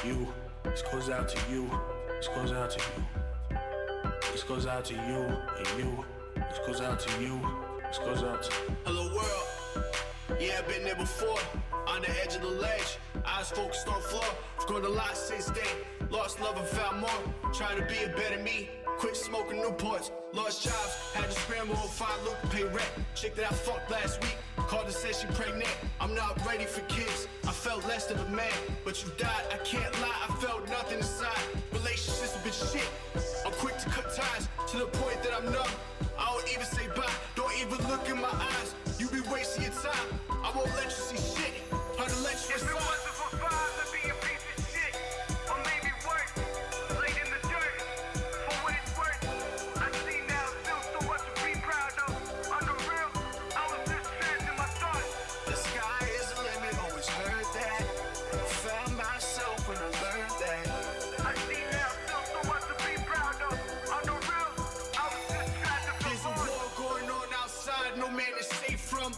You. This goes out to you. This goes out to you. This goes out to you and you. This goes out to you. This goes out to. Hello world. Yeah, I've been there before. On the edge of the ledge. Eyes focused on floor. I've grown a lot since then. Lost love and found more. Trying to be a better me. Quit smoking Newports. Lost jobs. Had to scramble and find look to pay rent. Chick that I fucked last week. Called and said she pregnant. I'm not ready for kids. I felt less than a man. But you died, I can't lie. I felt nothing inside. Relationships have been shit. I'm quick to cut ties to the point that I'm numb. I don't even say bye. Don't even look in my eyes. You be wasting your time. I won't let you see shit. How to let you If it wasn't for five, I'd be a piece of shit. Or maybe worse. Laid in the dirt. For what it's worth. I see now still so much to be proud of. On the real, I was just trapped in my thoughts. The sky is the limit, always heard that. Found myself when I learned that. I see now still so much to be proud of. On the real, I was just trapped to There's a war going on outside, no man is safe from.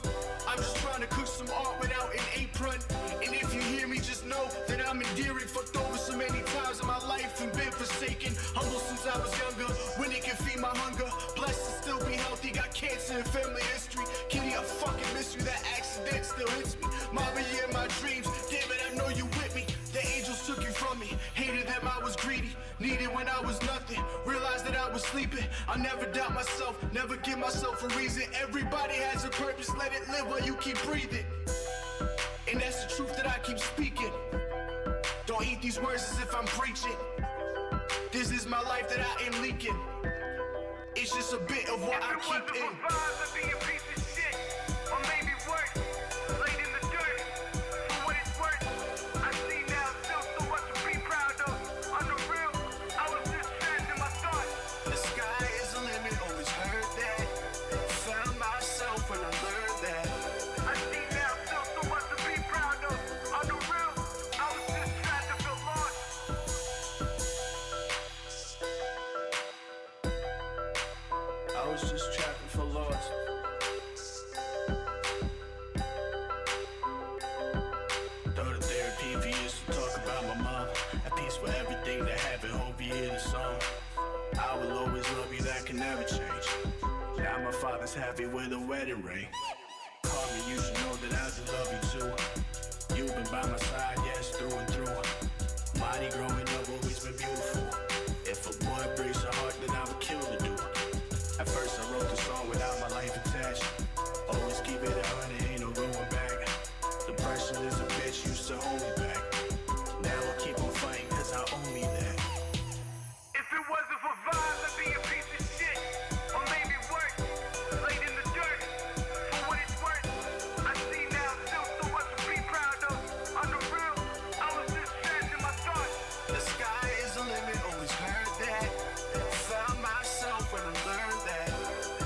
I'm just trying to cook some art without an apron. And if you hear me, just know that I'm endearing. Fucked over so many times in my life and been forsaken. Humble since I was younger, when it can feed my hunger. Blessed to still be healthy, got cancer in family history. Kitty, I fucking miss you, that accident still hits me. Mama, you in my dreams, damn it, I know you with me. The angels took you from me, hated them, I was greedy. Needed when I was nothing, realized that I was sleeping. I never doubt myself, never give myself a reason. Everybody has a purpose, let it live while you keep breathing. And that's the truth that I keep speaking. Don't eat these words as if I'm preaching. This is my life that I am leaking. It's just a bit of what I If it keep wasn't in. for five, I'd be a piece of shit. Or maybe worse. Laid in the dirt. For what it's worth. I see now still so much to be proud of. On the real, I was just trapped in my thoughts. The sky is the limit, always heard that. Found myself when I learned that. I see now still so much to be proud of. On the real, I was just trapped to feel lost. I was just trapping for lost. Throw the therapy for years to talk about my mom. At peace with everything that happened, hope you hear the song. I will always love you, that can never change. Now my father's happy with a wedding ring. Call me, you should know that I do love you too. You've been by my side, yes, through and through. Mighty growing up, always been beautiful. If a boy breaks her heart, then I would kill the dude. At first I wrote the song without my life attached. Always keep it 100, ain't no going back. Depression is a bitch, used to hold me back. Now I keep on fighting cause I own me that. If it wasn't for vibes, I'd be a piece of shit. Or maybe worse. Laid in the dirt. For what it's worth. I see now still so much to be proud of. On the real, I was just trapped in my thoughts. The sky is the limit, always heard that. Found myself when I learned that.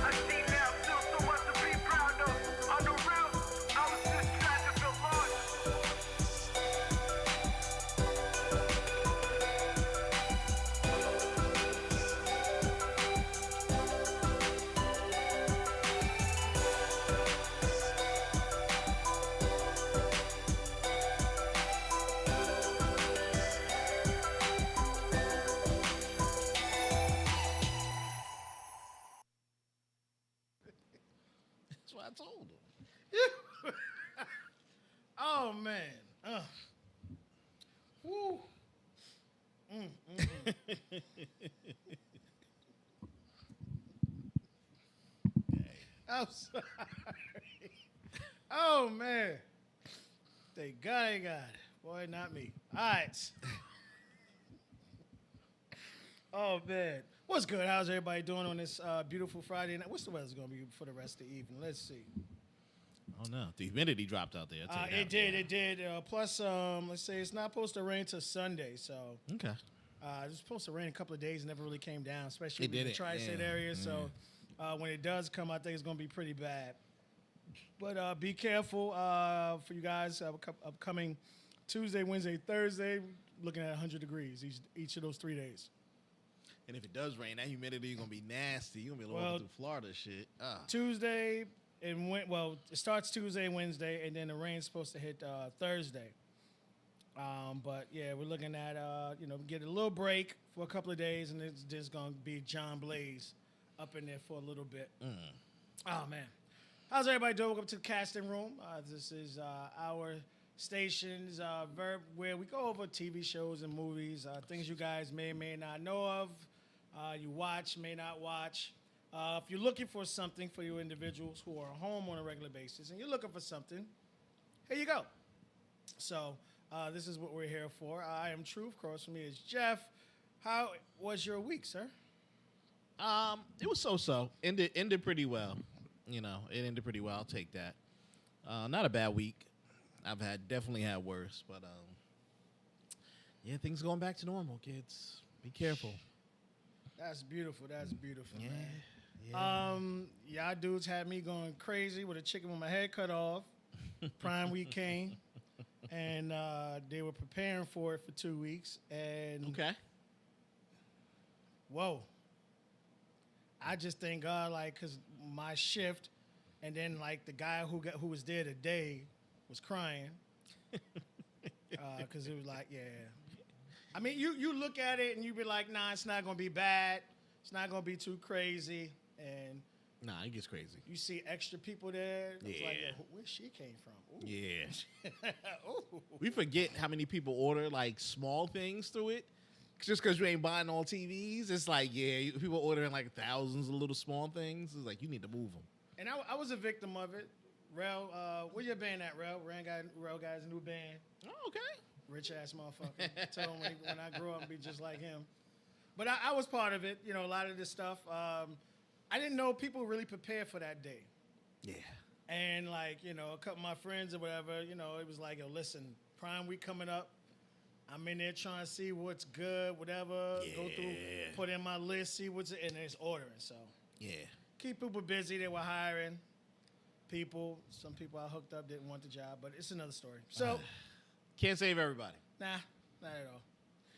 I see now still so much to be proud of. On the real, I was just trapped to feel lost. That's what I told him. Oh man. Woo. I'm sorry. Oh man. Thank God I got it. Boy, not me. All right. Oh man. What's good? How's everybody doing on this beautiful Friday night? What's the weather going to be for the rest of the evening? Let's see. Oh no, the humidity dropped out there. It did. Plus, let's say it's not supposed to rain till Sunday, so Okay. it was supposed to rain a couple of days and never really came down, especially It in the didn't, tri-state yeah. area. So when it does come, I think it's going to be pretty bad. But be careful for you guys. Upcoming Tuesday, Wednesday, Thursday, looking at 100 degrees each of those 3 days. And if it does rain, that humidity is gonna be nasty. You're gonna be walking through Florida shit. Tuesday and it starts Tuesday and Wednesday, and then the rain's supposed to hit Thursday. But yeah, we're looking at get a little break for a couple of days, and it's just gonna be John Blaze up in there for a little bit. Oh man, how's everybody doing? Welcome to the casting room. This is our stations where we go over TV shows and movies, things you guys may or may not know of, you watch, may not watch. If you're looking for something for you individuals who are home on a regular basis and you're looking for something, here you go. So this is what we're here for. I am Truth. Across from me is Jeff. How was your week, sir? It was so-so. Ended pretty well. It ended pretty well. I'll take that. Not a bad week. I've definitely had worse, but yeah, things going back to normal, kids. Be careful. That's beautiful. That's beautiful, Yeah. man. Yeah. Y'all dudes had me going crazy with a chicken with my head cut off. Prime Week came, and they were preparing for it for 2 weeks. And Okay. whoa, I just thank God, because my shift, and then the guy who was there today was crying, because it was yeah. I mean, you look at it and you be like, nah, it's not gonna be bad. It's not gonna be too crazy, and Nah, it gets crazy. you see extra people there. It's like, Yeah. where she came from? Ooh. Yeah. Ooh. We forget how many people order small things through it. Just because you ain't buying all TVs, it's people ordering thousands of little small things. It's like you need to move them. And I was a victim of it. Rel, where your band at, Rel? Rel guy's new band. Oh, okay. Rich ass motherfucker. Tell him when I grow up and be just like him. But I was part of it. A lot of this stuff. I didn't know people really prepared for that day. Yeah. And a couple of my friends or whatever, it was like, yo, listen, Prime Week coming up. I'm in there trying to see what's good, whatever. Yeah. Go through, put in my list, see what's and it's ordering. So Yeah. keep people busy. They were hiring people. Some people I hooked up didn't want the job, but it's another story. So Can't save everybody. nah, not at all.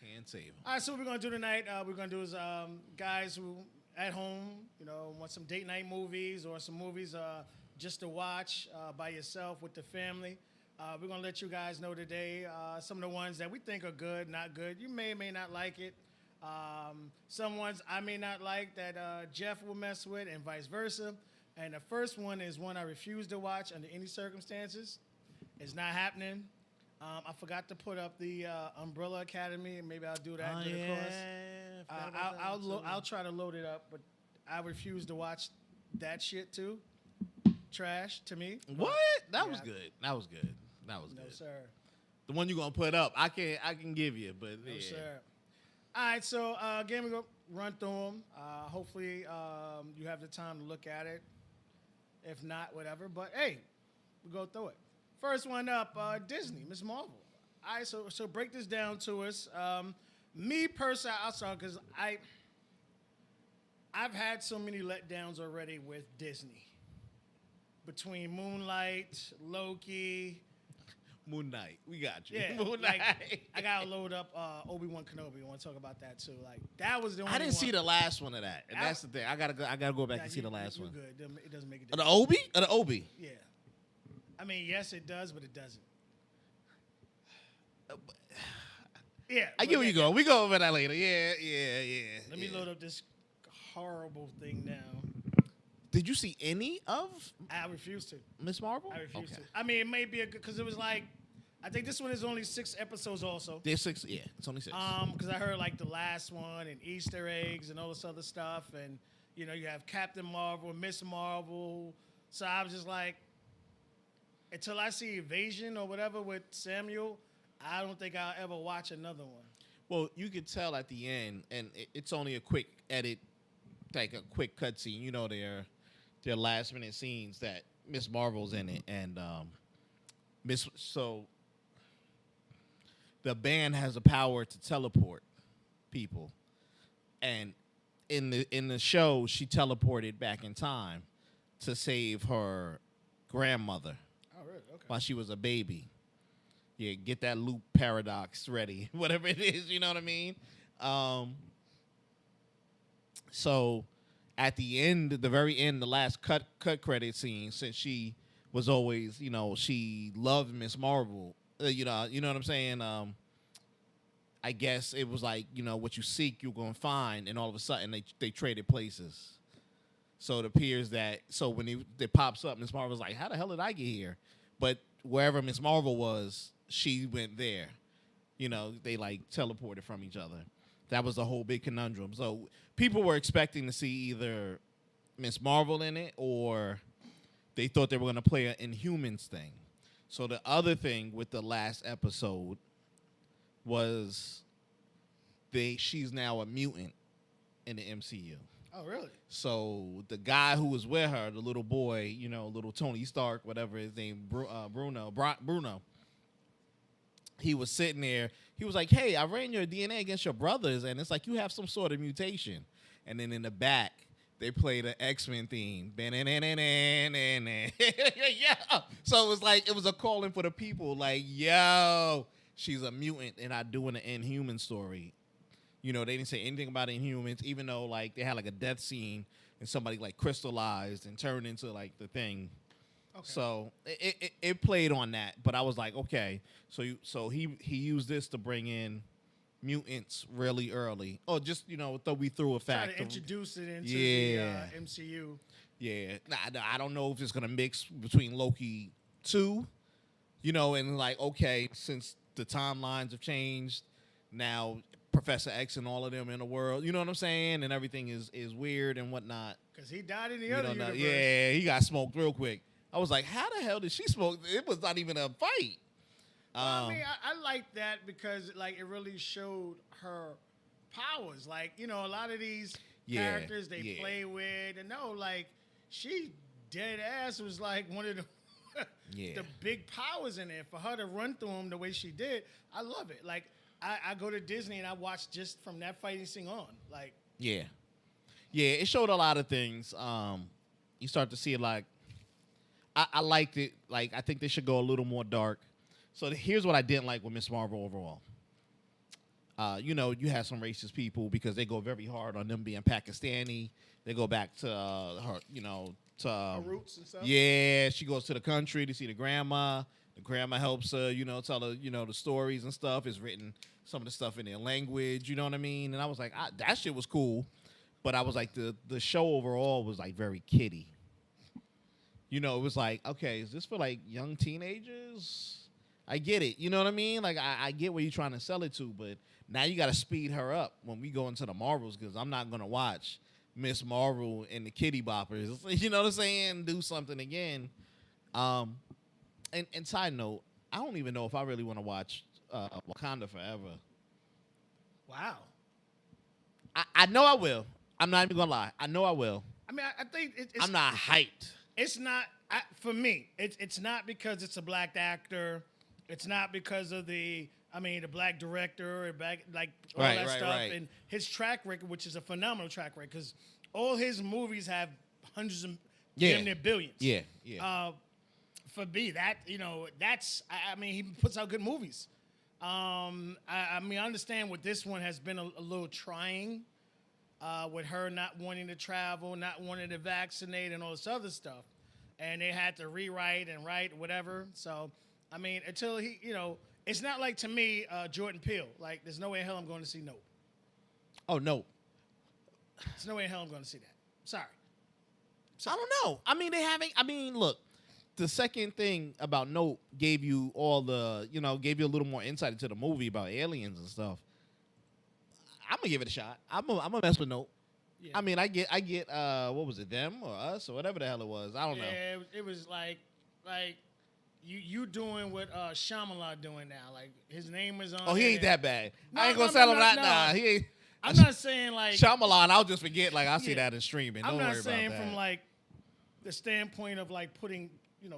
Can't save them. All right, so what we're gonna do tonight? We're gonna do is guys who at home, want some date night movies or some movies just to watch by yourself with the family. We're gonna let you guys know today some of the ones that we think are good, not good. You may or may not like it. Some ones I may not like that Jeff will mess with, and vice versa. And the first one is one I refuse to watch under any circumstances. It's not happening. I forgot to put up the Umbrella Academy, and maybe I'll do that. Get across. I'll try to load it up, but I refuse to watch that shit too. Trash to me. What? That was Yeah. good. That was good. That was No, good. sir. The one you're gonna put up, I can give you, but No, yeah. sir. All right, so again, we're going to run through them. Hopefully, you have the time to look at it. If not, whatever. But, hey, we'll go through it. First one up, Disney, Miss Marvel. All right, so break this down to us. Me, personally, I'll start because I've had so many letdowns already with Disney. Between Moonlight, Loki. Moon Knight, we got you. Yeah, Moon Knight. I gotta load up Obi-Wan Kenobi. I want to talk about that too. That was the only. I didn't one. see the last one of that, and that's the thing. I gotta go back Nah, and see the last one. Good. It doesn't make a The difference. Obi? The Obi? Yeah. I mean, yes, it does, but it doesn't. Yeah. I get where you go. We go over that later. Yeah. Let me load up this horrible thing now. Did you see any of I refuse to. Miss Marvel? I refuse Okay. to. I mean, it may be a good because it was I think this one is only 6 episodes also. There's 6. Yeah, it's only 6. Because I heard the last one and Easter eggs and all this other stuff, and you have Captain Marvel, Miss Marvel. So I was just until I see Evasion or whatever with Samuel, I don't think I'll ever watch another one. Well, you could tell at the end, and it's only a quick edit, a quick cutscene. Their last minute scenes that Miss Marvel's in it, and the band has a power to teleport people, and in the show she teleported back in time to save her grandmother Oh, really? Okay. while she was a baby. Yeah, get that loop paradox ready, whatever it is, you know what I mean? So at the end, the very end, the last cut credit scene, since she was always, she loved Miss Marvel, You know what I'm saying? I guess it was like, what you seek, you're gonna find, and all of a sudden they traded places. So it appears that when it pops up, Miss Marvel's like, how the hell did I get here? But wherever Miss Marvel was, she went there. They like teleported from each other. That was the whole big conundrum. So people were expecting to see either Miss Marvel in it, or they thought they were going to play an Inhumans thing. So the other thing with the last episode was she's now a mutant in the MCU. Oh, really? So the guy who was with her, the little boy, little Tony Stark, whatever his name, Bruno, he was sitting there. He was like, hey, I ran your DNA against your brothers, and it's like you have some sort of mutation. And then in the back, they played an X-Men theme. Yeah. So it was like, it was a calling for the people, like, yo, she's a mutant and not doing an Inhuman story. They didn't say anything about Inhumans, even though like they had like a death scene and somebody like crystallized and turned into like the thing. Okay. So it played on that, but I was like, okay, so he used this to bring in mutants really early. Oh, just throw we threw a fact. Try to introduce it into the MCU. Yeah, I don't know if it's gonna mix between Loki 2, and like, okay, since the timelines have changed, now Professor X and all of them in the world, you know what I'm saying, and everything is weird and whatnot. Because he died in the other universe. Yeah, he got smoked real quick. I was like, how the hell did she smoke? It was not even a fight. Well, I mean, I like that because like it really showed her powers. Like, a lot of these characters they play with, and like she dead ass was like one of the the big powers in there. For her to run through them the way she did, I love it. Like I go to Disney and I watch just from that fighting scene on. Like it showed a lot of things. You start to see it like I liked it. Like I think they should go a little more dark. So here's what I didn't like with Miss Marvel overall. You have some racist people because they go very hard on them being Pakistani. They go back to her, to her roots and stuff. Yeah, she goes to the country to see the grandma. The grandma helps her, tell her, the stories and stuff. It's written some of the stuff in their language. You know what I mean? And I was like, that shit was cool. But I was like, the show overall was like very kiddie. It was like, okay, is this for like young teenagers? I get it. You know what I mean? Like, I get what you're trying to sell it to, but now you got to speed her up when we go into the Marvels because I'm not going to watch Miss Marvel and the Kitty Boppers. You know what I'm saying? Do something again. And side note, I don't even know if I really want to watch Wakanda Forever. Wow. I know I will. I'm not even going to lie. I know I will. I mean, I think it's... I'm not hyped. It's not... for me, it's not because it's a black actor. It's not because of the black director, or all that stuff. Right. And his track record, which is a phenomenal track record, because all his movies have hundreds of damn near billions. Yeah. For me, that's he puts out good movies. I understand what this one has been a little trying, with her not wanting to travel, not wanting to vaccinate, and all this other stuff, and they had to rewrite and write whatever. So, until he, it's not like to me, Jordan Peele. Like, there's no way in hell I'm going to see Nope. Oh, no. There's no way in hell I'm going to see that. Sorry. I don't know. Look. The second thing about Nope gave you all the, gave you a little more insight into the movie about aliens and stuff. I'm gonna give it a shot. I'm gonna mess with Nope. Yeah. I get. What was it? Them or us or whatever the hell it was. I don't know. Yeah, it was like you doing what Shyamalan doing now. Like his name is on. Oh, he ain't that bad. I ain't gonna sell him that. Nah, he ain't. I'm not saying like Shyamalan. I'll just forget. Like I'll see that in streaming. Don't worry about that. I'm not saying from like the standpoint of like putting.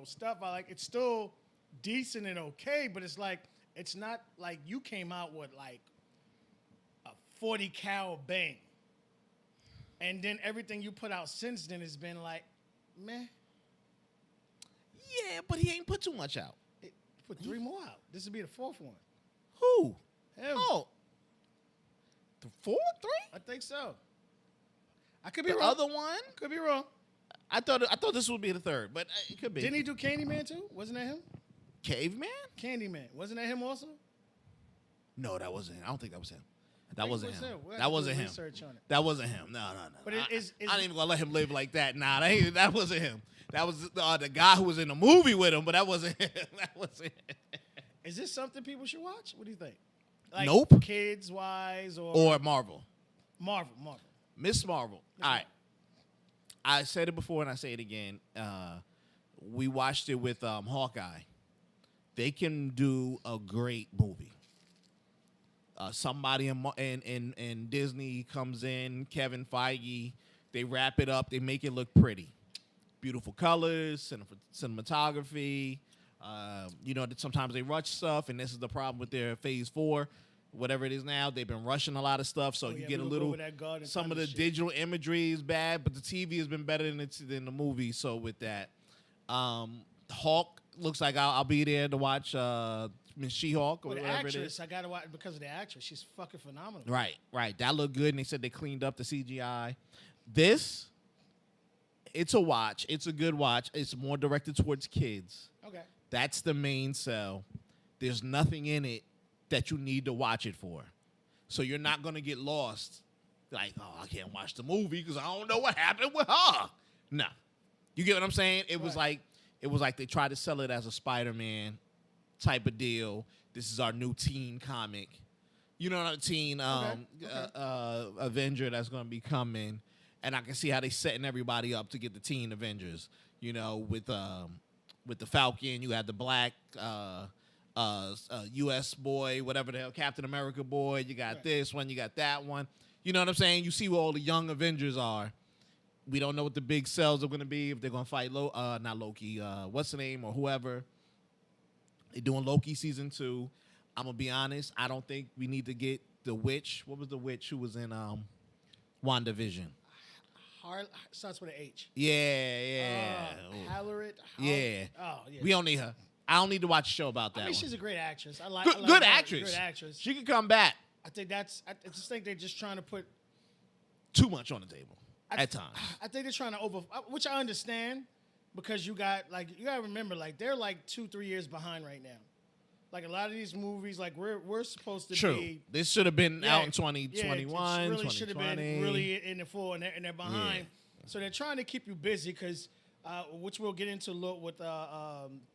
Stuff I like, it's still decent and okay, but it's like, it's not like you came out with like a 40 cal bang. And then everything you put out since then has been like, meh. Yeah, but he ain't put too much out. He put 3 more out. This would be the 4th one. Who? Him. Oh. The 4th? 3? I think so. I could be wrong. The other one? Could be wrong. I thought this would be the 3rd, but it could be. Didn't he do Candyman too? Wasn't that him? Caveman? Candyman. Wasn't that him also? No, that wasn't him. I don't think that was him. That think it wasn't was him. him. We'll have That to do wasn't him. research on it. That wasn't him. No. But I is ain't even gonna let him live like that. Nah, that wasn't him. That was the guy who was in the movie with him, but that wasn't him. That wasn't him. is this something people should watch? What do you think? Like, Nope. Kids wise Or Marvel. Marvel. Miss Marvel. All right. I said it before and I say it again. We watched it with Hawkeye. They can do a great movie. Somebody in Disney comes in, Kevin Feige. They wrap it up. They make it look pretty. Beautiful colors, cinematography. Sometimes they rush stuff, and this is the problem with their Phase 4. Whatever it is now, they've been rushing a lot of stuff, so you get a little. Some of the digital imagery is bad, but the TV has been better than the movie. So with that, Hawk looks like I'll be there to watch Miss She-Hulk or Well, the whatever it actress, is. I gotta watch because of the actress. She's fucking phenomenal. Right. That looked good, and they said they cleaned up the CGI. This, it's a watch. It's a good watch. It's more directed towards kids. Okay. That's the main sell. There's nothing in it that you need to watch it for. So you're not going to get lost. Like, oh, I can't watch the movie because I don't know what happened with her. No. You get what I'm saying? It was like they tried to sell it as a Spider-Man type of deal. This is our new teen comic. You know, a teen Avenger that's going to be coming. And I can see how they setting everybody up to get the teen Avengers. You know, with the Falcon, you had the black U.S. boy, whatever the hell, Captain America boy. You got this one, you got that one. You know what I'm saying? You see who all the young Avengers are. We don't know what the big cells are going to be, if they're going to fight not Loki, what's the name, or whoever. They're doing Loki season 2. I'm going to be honest. I don't think we need to get the witch. What was the witch who was in WandaVision? Starts with an H. Yeah. Halloran. Yeah. Oh, yeah. We don't need her. I don't need to watch a show about that. I mean, one. she's a great actress. I Good her. actress. Good actress. She can come back. I just think they're just trying to put too much on the table at times. I think they're trying to which I understand, because you gotta remember, like, they're like 2-3 years behind right now. Like, a lot of these movies, like, we're supposed to be. This should have been out in 2021, it really should have been really in the full, and they're behind. Yeah. So they're trying to keep you busy because, which we'll get into with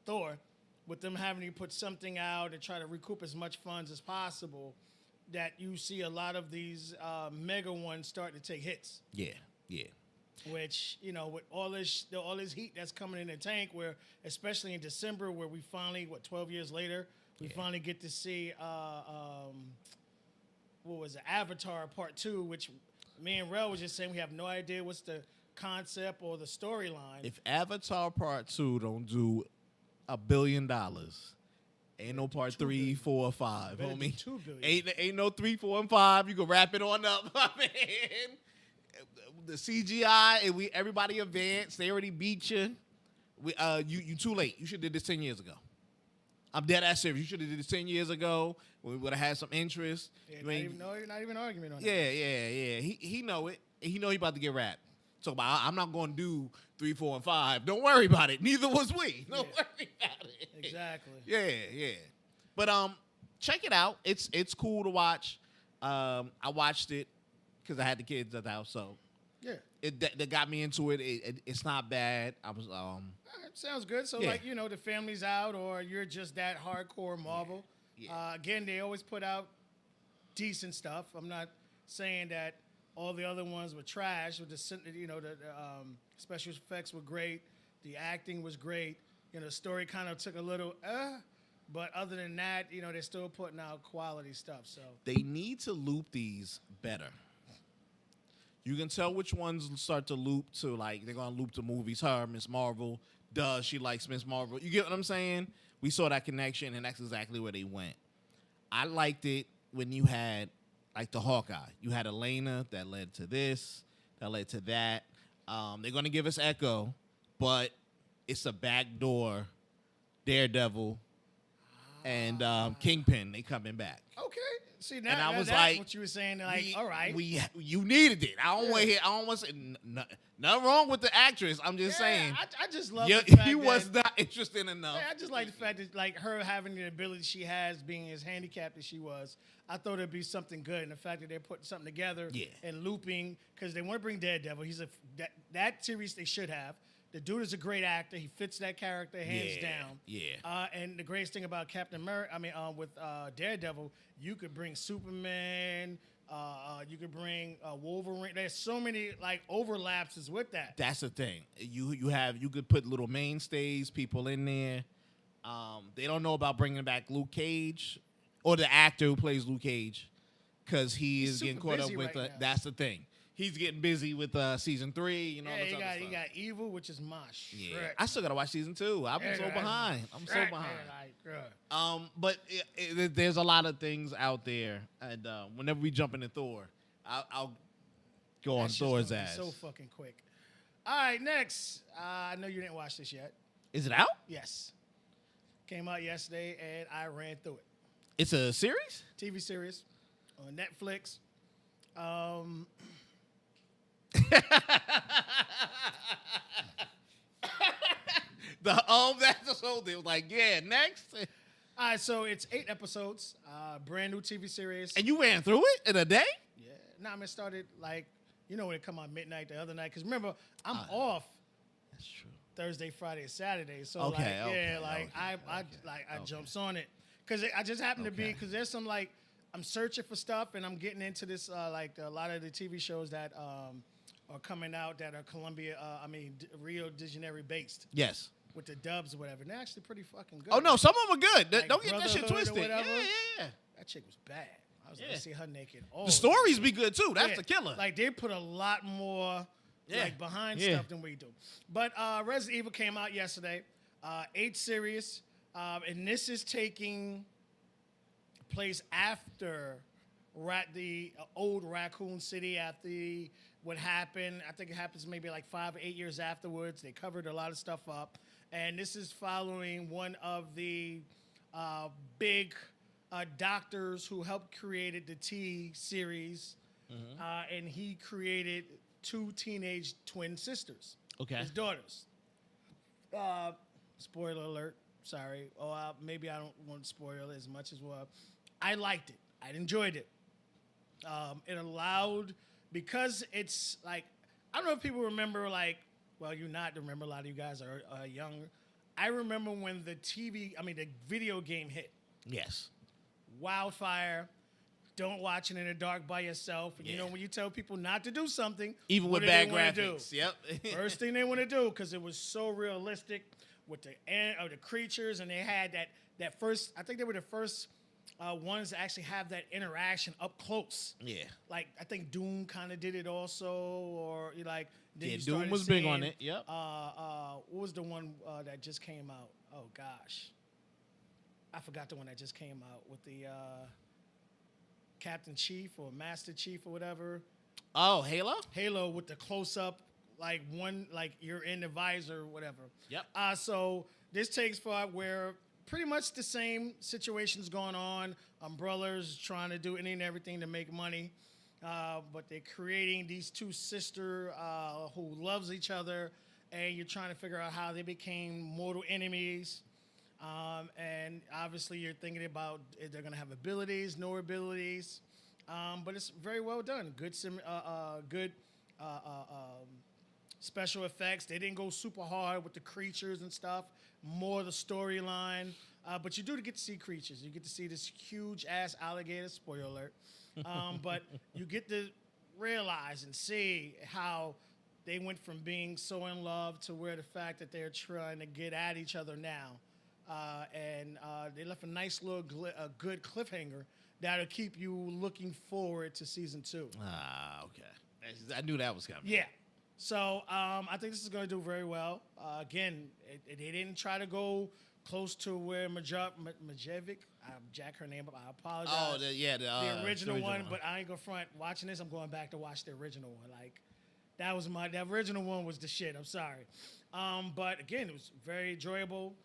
Thor, with them having to put something out and try to recoup as much funds as possible, that you see a lot of these mega ones starting to take hits. Yeah. Which, you know, with all this heat that's coming in the tank, where especially in December, where we finally, 12 years later, we finally get to see what was it, Avatar Part 2, which me and Rel was just saying we have no idea what's the concept or the storyline. If Avatar Part 2 don't do $1 billion, ain't no Part 3, 4, or 5, Better do homie. $2 billion. Ain't no 3, 4, and 5. You can wrap it on up, I mean. The CGI, and everybody advanced. They already beat you. You too late. You should have did this 10 years ago. I'm dead ass serious. You should have did this 10 years ago when we would have had some interest. Yeah, not even argument on that. Yeah. He know it. He know he about to get wrapped. So I'm not going to do 3, 4, and 5. Don't worry about it. Neither was we. Don't worry about it. Exactly. Yeah. But check it out. It's cool to watch. I watched it because I had the kids at the house, so. Yeah. That got me into it. It's not bad. I was sounds good. So, like, you know, the family's out, or you're just that hardcore Marvel. Yeah. Again, they always put out decent stuff. I'm not saying that all the other ones were trash. With the special effects were great. The acting was great. You know, the story kind of took a little, but other than that, you know, they're still putting out quality stuff. So they need to loop these better. You can tell which ones start to loop to, like, they're going to loop to movies. Her, Miss Marvel, she likes Miss Marvel. You get what I'm saying? We saw that connection, and that's exactly where they went. I liked it when you had, like, the Hawkeye. You had Elena that led to this, that led to that. They're going to give us Echo, but it's a backdoor Daredevil and Kingpin. They coming back. okay, See, now, and I was that's like, what you were saying. Like, all right. You needed it. I don't want to hear. I don't want to say nothing wrong with the actress. I'm just saying. I just love you, the fact he was that, not interested enough. I just like the fact that like her having the ability she has, being as handicapped as she was. I thought it'd be something good, and the fact that they're putting something together and looping because they want to bring Daredevil. He's that series they should have. The dude is a great actor. He fits that character hands down. Yeah. And the greatest thing about Captain America, with Daredevil, you could bring Superman. You could bring Wolverine. There's so many like overlaps with that. That's the thing. You could put little mainstays, people in there. They don't know about bringing back Luke Cage or the actor who plays Luke Cage because he's getting caught up with. That's the thing. He's getting busy with season 3. You know, he got Evil, which is my shit. Yeah, I still gotta watch season 2. I'm so behind. I'm so behind. But there's a lot of things out there, and whenever we jump into Thor, I'll go on Thor's ass. So fucking quick. All right, next. I know you didn't watch this yet. Is it out? Yes. Came out yesterday, and I ran through it. It's a series? TV series on Netflix. That's the whole thing. Like, yeah, next. All right, so it's 8 episodes, brand new TV series. And you ran through it in a day? Yeah. It started like, when it come out midnight the other night. Because remember, I'm off. That's true. Thursday, Friday, and Saturday. So I jumps on it because I just happened to be because there's some like I'm searching for stuff and I'm getting into this like a lot of the TV shows that are coming out that are Rio de Janeiro based. Yes. With the dubs or whatever. And they're actually pretty fucking good. Oh no, some of them are good. Like don't get that shit twisted. Yeah. That chick was bad. I was gonna see her naked. The stories be good too. That's the killer. Like they put a lot more like behind stuff than we do. But Resident Evil came out yesterday. 8 series. And this is taking place after the old Raccoon City, after what happened. I think it happens maybe like 5 or 8 years afterwards. They covered a lot of stuff up. And this is following one of the big doctors who helped create the T series. Mm-hmm. And he created 2 teenage twin sisters. Okay. His daughters. Spoiler alert. Sorry. Maybe I don't want to spoil it as much as well. I liked it. I enjoyed it. It allowed, because it's like, I don't know if people remember you not remember, a lot of you guys are younger. I remember when the video game hit. Yes. Wildfire. Don't watch it in the dark by yourself. And when you tell people not to do something, even with bad graphics. Yep. First thing they want to do, because it was so realistic with the creatures, and they had that first. I think they were the first ones to actually have that interaction up close. Yeah. Like I think Doom kind of did it also, or Doom was big on it. Yep. What was the one that just came out? Oh gosh, I forgot the one that just came out with the Captain Chief or Master Chief or whatever. Oh, Halo? Halo with the close up, like you're in the visor or whatever. Yep. So this takes part where pretty much the same situations going on. Umbrella's trying to do any and everything to make money. But they're creating these 2 sisters who loves each other, and you're trying to figure out how they became mortal enemies. And obviously you're thinking about if they're going to have abilities, no abilities. But it's very well done. Good special effects. They didn't go super hard with the creatures and stuff. More the storyline. But you do get to see creatures. You get to see this huge-ass alligator. Spoiler alert. But you get to realize and see how they went from being so in love to where the fact that they're trying to get at each other now. And they left a nice little good cliffhanger that'll keep you looking forward to season 2. Okay. I knew that was coming. Yeah. So I think this is going to do very well. Again, they didn't try to go close to where Majevic, I jack her name up, I apologize. Oh, the original one, but I ain't going to front. Watching this, I'm going back to watch the original one. Like, that original one was the shit. I'm sorry. But again, it was very enjoyable.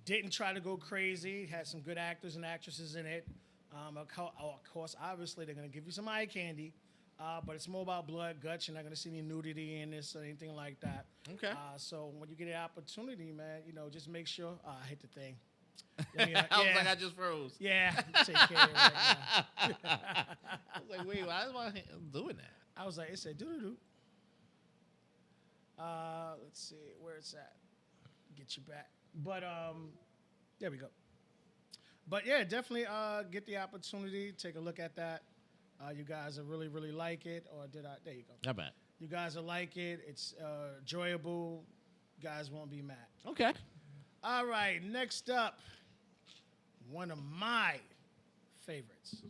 Didn't try to go crazy. Had some good actors and actresses in it. Of course, obviously, they're going to give you some eye candy. But it's more about blood, guts. You're not going to see any nudity in this or anything like that. Okay. So when you get an opportunity, man, just make sure. I hit the thing. I was like, I just froze. Yeah, take care of it right now. I was like, wait, why is my hand doing that? I was like, it said doo-doo-doo. Let's see where it's at. Get you back. But there we go. But yeah, definitely get the opportunity. Take a look at that. You guys will really, really like it. Or did I? There you go. Not bad. You guys will like it. It's enjoyable. You guys won't be mad. Okay. All right, next up, one of my favorites.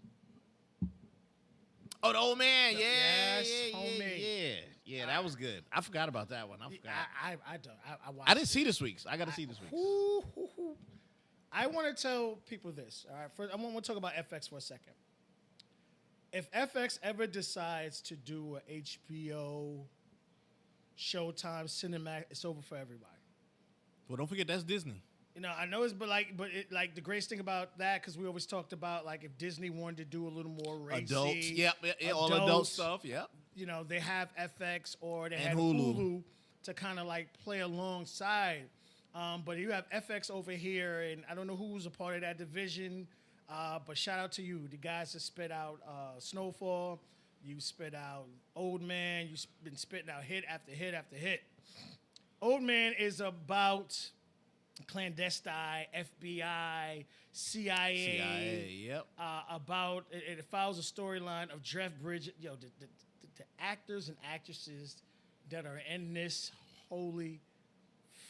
Oh, the old man. Yeah. Yes, yeah, homemade. Yeah, that was good. I forgot about that one. I forgot. I watched I didn't see this week's. I got to see this week's. I want to tell people this. All right, first, I want to talk about FX for a second. If FX ever decides to do a HBO, Showtime, Cinemax, it's over for everybody. Well, don't forget that's Disney. I know it's like the greatest thing about that, because we always talked about like if Disney wanted to do a little more racy, Adults. Yep. All adult stuff. Yep. They have FX or they And have Hulu. Hulu to kind of like play alongside. But you have FX over here, and I don't know who's a part of that division. But shout out to you, the guys that spit out Snowfall. You spit out Old Man. You've been spitting out hit after hit after hit. Old Man is about clandestine, FBI, CIA. Yep. About it follows a storyline of Jeff Bridges. The actors and actresses that are in this holy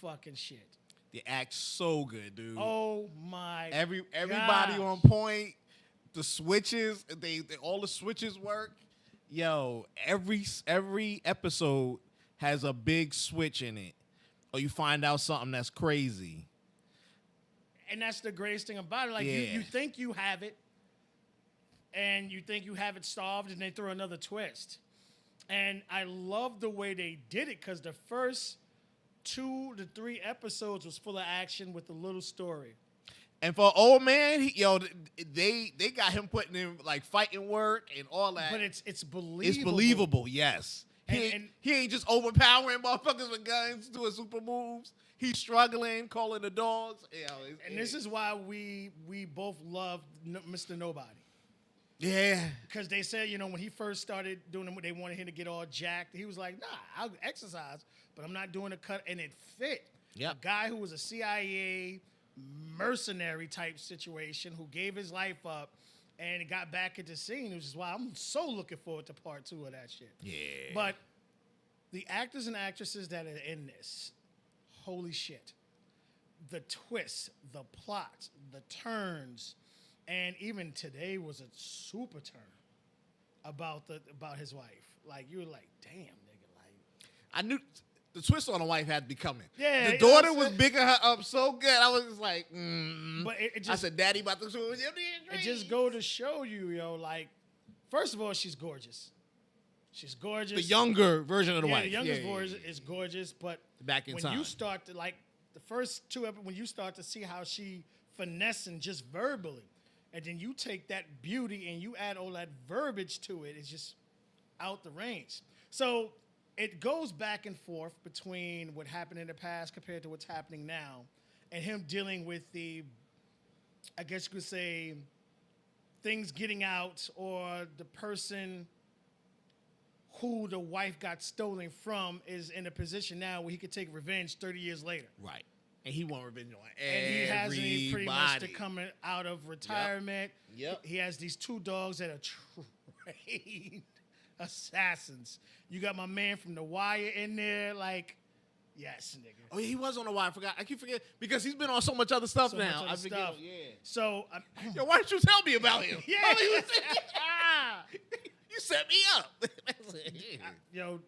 fucking shit. They act so good, dude. Oh my! Everybody gosh. on point. The switches, they all the switches work. Yo, every episode has a big switch in it, or you find out something that's crazy. And that's the greatest thing about it. Like you think you have it, and you think you have it solved, and they throw another twist. And I love the way they did it, because the first 2 to 3 episodes was full of action with a little story. And for Old Man, they got him putting in like fighting work and all that. But it's believable. It's believable, yes. He ain't just overpowering motherfuckers with guns, doing super moves. He's struggling, calling the dogs. And this is why we both love Mr. Nobody. Yeah. Because they said, when he first started doing it, they wanted him to get all jacked. He was like, nah, I'll exercise, but I'm not doing a cut. And it fit. Yep. A guy who was a CIA mercenary type situation who gave his life up and got back into scene, which is why I'm so looking forward to part 2 of that shit. Yeah. But the actors and actresses that are in this, holy shit. The twists, the plots, the turns, and even today was a super turn about his wife. Like, you were like, damn, nigga. Like, I knew the twist on the wife had to be coming. Yeah, the daughter was bigging her up so good. I was just like, But it just, I said, Daddy about to do it. It just go to show you, like, first of all, she's gorgeous. She's gorgeous. The younger version of the wife. The youngest version is gorgeous, but Back in when time. you start to, like, the first 2 episodes, when you start to see how she finessing just verbally, and then you take that beauty and you add all that verbiage to it, it's just out the range. So it goes back and forth between what happened in the past compared to what's happening now, and him dealing with the, I guess you could say, things getting out, or the person who the wife got stolen from is in a position now where he could take revenge 30 years later. Right. And he want revenge on everybody. And he hasn't even pretty much to coming out of retirement. Yep. He has these 2 dogs that are trained assassins. You got my man from The Wire in there, like, yes, nigga. Oh, yeah, he was on The Wire. I forgot. I keep forgetting because he's been on so much other stuff So now. much I other forget. stuff. Yeah. So, Yo, why didn't you tell me about him? Yeah. Oh, he was you set me up.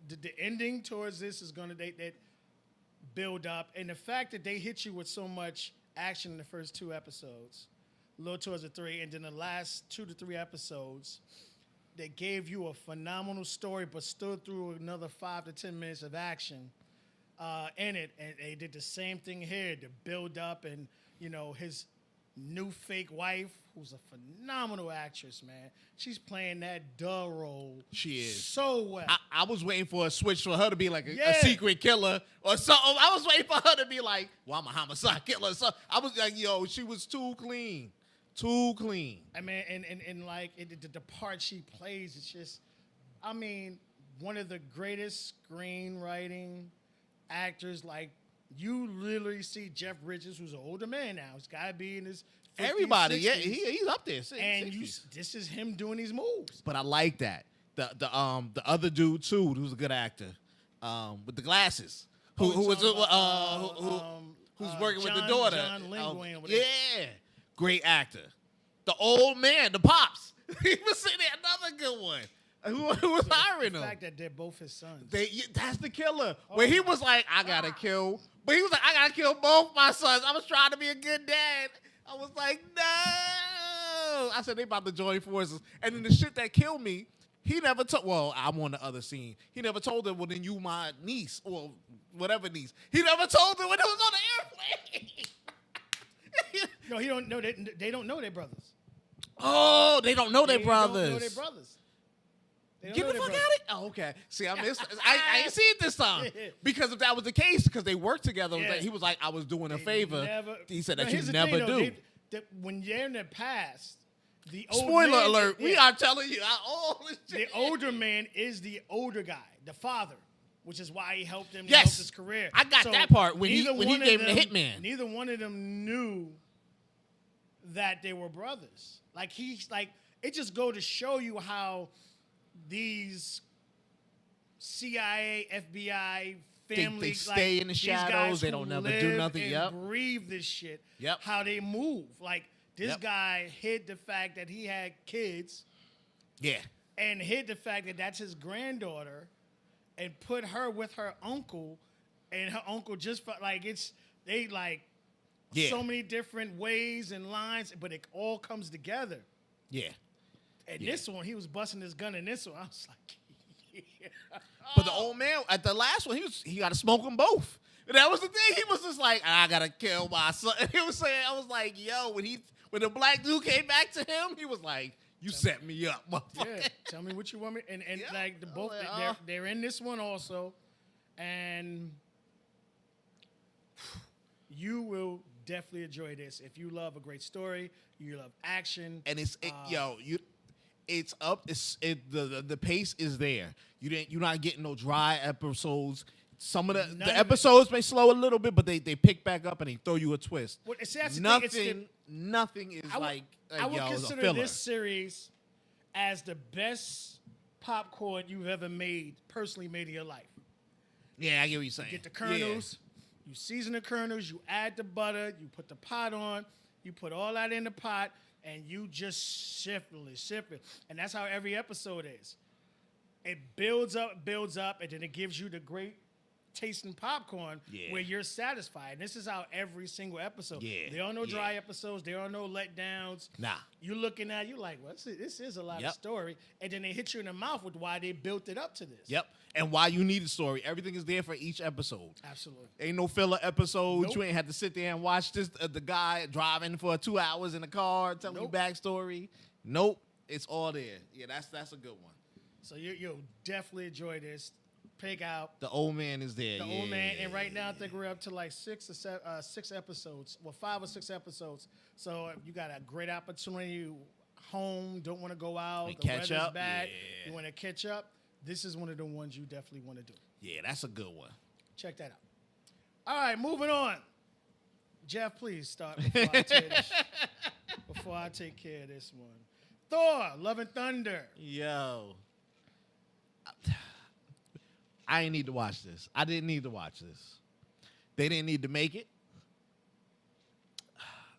the ending towards this is going to they build up. And the fact that they hit you with so much action in the first 2 episodes, a little towards the 3, and then the last 2 to 3 episodes, they gave you a phenomenal story, but stood through another 5 to 10 minutes of action in it. And they did the same thing here, to build up and his new fake wife, who's a phenomenal actress, man. She's playing that dull role. She is. So well. I was waiting for a switch for her to be like a Yeah. secret killer or something. I was waiting for her to be like, well, I'm a homicide killer. So I was like, yo, she was too clean. Too clean. I mean, and like the part she plays, it's just, I mean, one of the greatest screenwriting actors. Like, you literally see Jeff Bridges, who's an older man now. He's got to be in his 50s, Everybody, 60s, yeah, he's up there. and 60s. this is him doing these moves. But I like that. The other dude too, who's a good actor, with the glasses, who's working with the daughter. John Lingway or whatever. Yeah, great actor. The old man, the pops. He was sitting there, another good one. Who was hiring The him? fact that they're both his sons. That's the killer. Where he was like, I gotta kill, but he was like, I gotta kill both my sons. I was trying to be a good dad. I was like, no. I said they about to join forces, and then the shit that killed me. He never told. Well, I'm on the other scene. He never told her. Well, then you my niece or whatever niece. He never told her when it was on the airplane. No, he don't know. They don't know they're brothers. Oh, they don't know their They brothers. don't know they're brothers. They don't Get know the they're fuck out brothers. of it. Oh, okay. See, I missed. I didn't see it this time Yeah. because if that was the case, because they worked together, Yeah. he was like, I was doing a They favor. never- He said No, that you here's the never thing, though. do. When you're in the past, the old Spoiler man- alert. We yeah, are telling you all this the shit. older man is the older guy, the father, which is why he helped him Yes. help his career. I got that part when he neither one gave of him the them- hitman. Neither one of them knew that they were brothers. Like it just go to show you how these CIA, FBI, family, They stay in the these shadows, guys they who don't never do live nothing, and yep. breathe this shit. Yep. How they move. Like this Yep. guy hid the fact that he had kids Yeah. and hid the fact that that's his granddaughter and put her with her uncle, and her uncle just felt like Yeah. so many different ways and lines, but it all comes together. Yeah. And this one, he was busting his gun in this one. I was like, yeah. But the old man at the last one, he got to smoke them both. And that was the thing. He was just like, I gotta kill my son. He was saying, I was like, yo, when the black dude came back to him, he was like, you set me up, motherfucker. Yeah, tell me what you want me. And Yeah. like the both, Like, they're in this one also, and you will definitely enjoy this if you love a great story, you love action, And it's up. The pace is there. You're not getting no dry episodes. Some of None of the it. episodes may slow a little bit, but they pick back up and they throw you a twist. Well, see, that's the thing, it's Nothing is I would yo, it's a consider filler. this series as the best popcorn you've ever personally made in your life. Yeah, I get what you're saying. Get the kernels, you season the kernels, you add the butter, you put the pot on, you put all that in the pot, and you just shift it. And that's how every episode is. It builds up, and then it gives you the great tasting popcorn Yeah. where you're satisfied. And this is how every single episode. Yeah, There are no dry yeah. episodes. There are no letdowns. Nah. You're looking at, you're like, well, this is a lot Yep. of story. And then they hit you in the mouth with why they built it up to this. Yep. And why you need a story. Everything is there for each episode. Absolutely. Ain't no filler episodes. Nope. You ain't had to sit there and watch this the guy driving for 2 hours in the car telling Nope. you backstory. Nope. It's all there. Yeah, that's a good one. So you'll definitely enjoy this. Pick out The old man is there. the yeah. old man, and right now I think we're up to like 6 episodes, well 5 or 6 episodes. So you got a great opportunity. You home, don't want to go out, And the catch weather's up, bad. yeah. You want to catch up. This is one of the ones you definitely want to do. Yeah, that's a good one. Check that out. All right, moving on. Jeff, please start before I take care of this one. Thor: Love and Thunder. Yo. I ain't need to watch this. I didn't need to watch this. They didn't need to make it.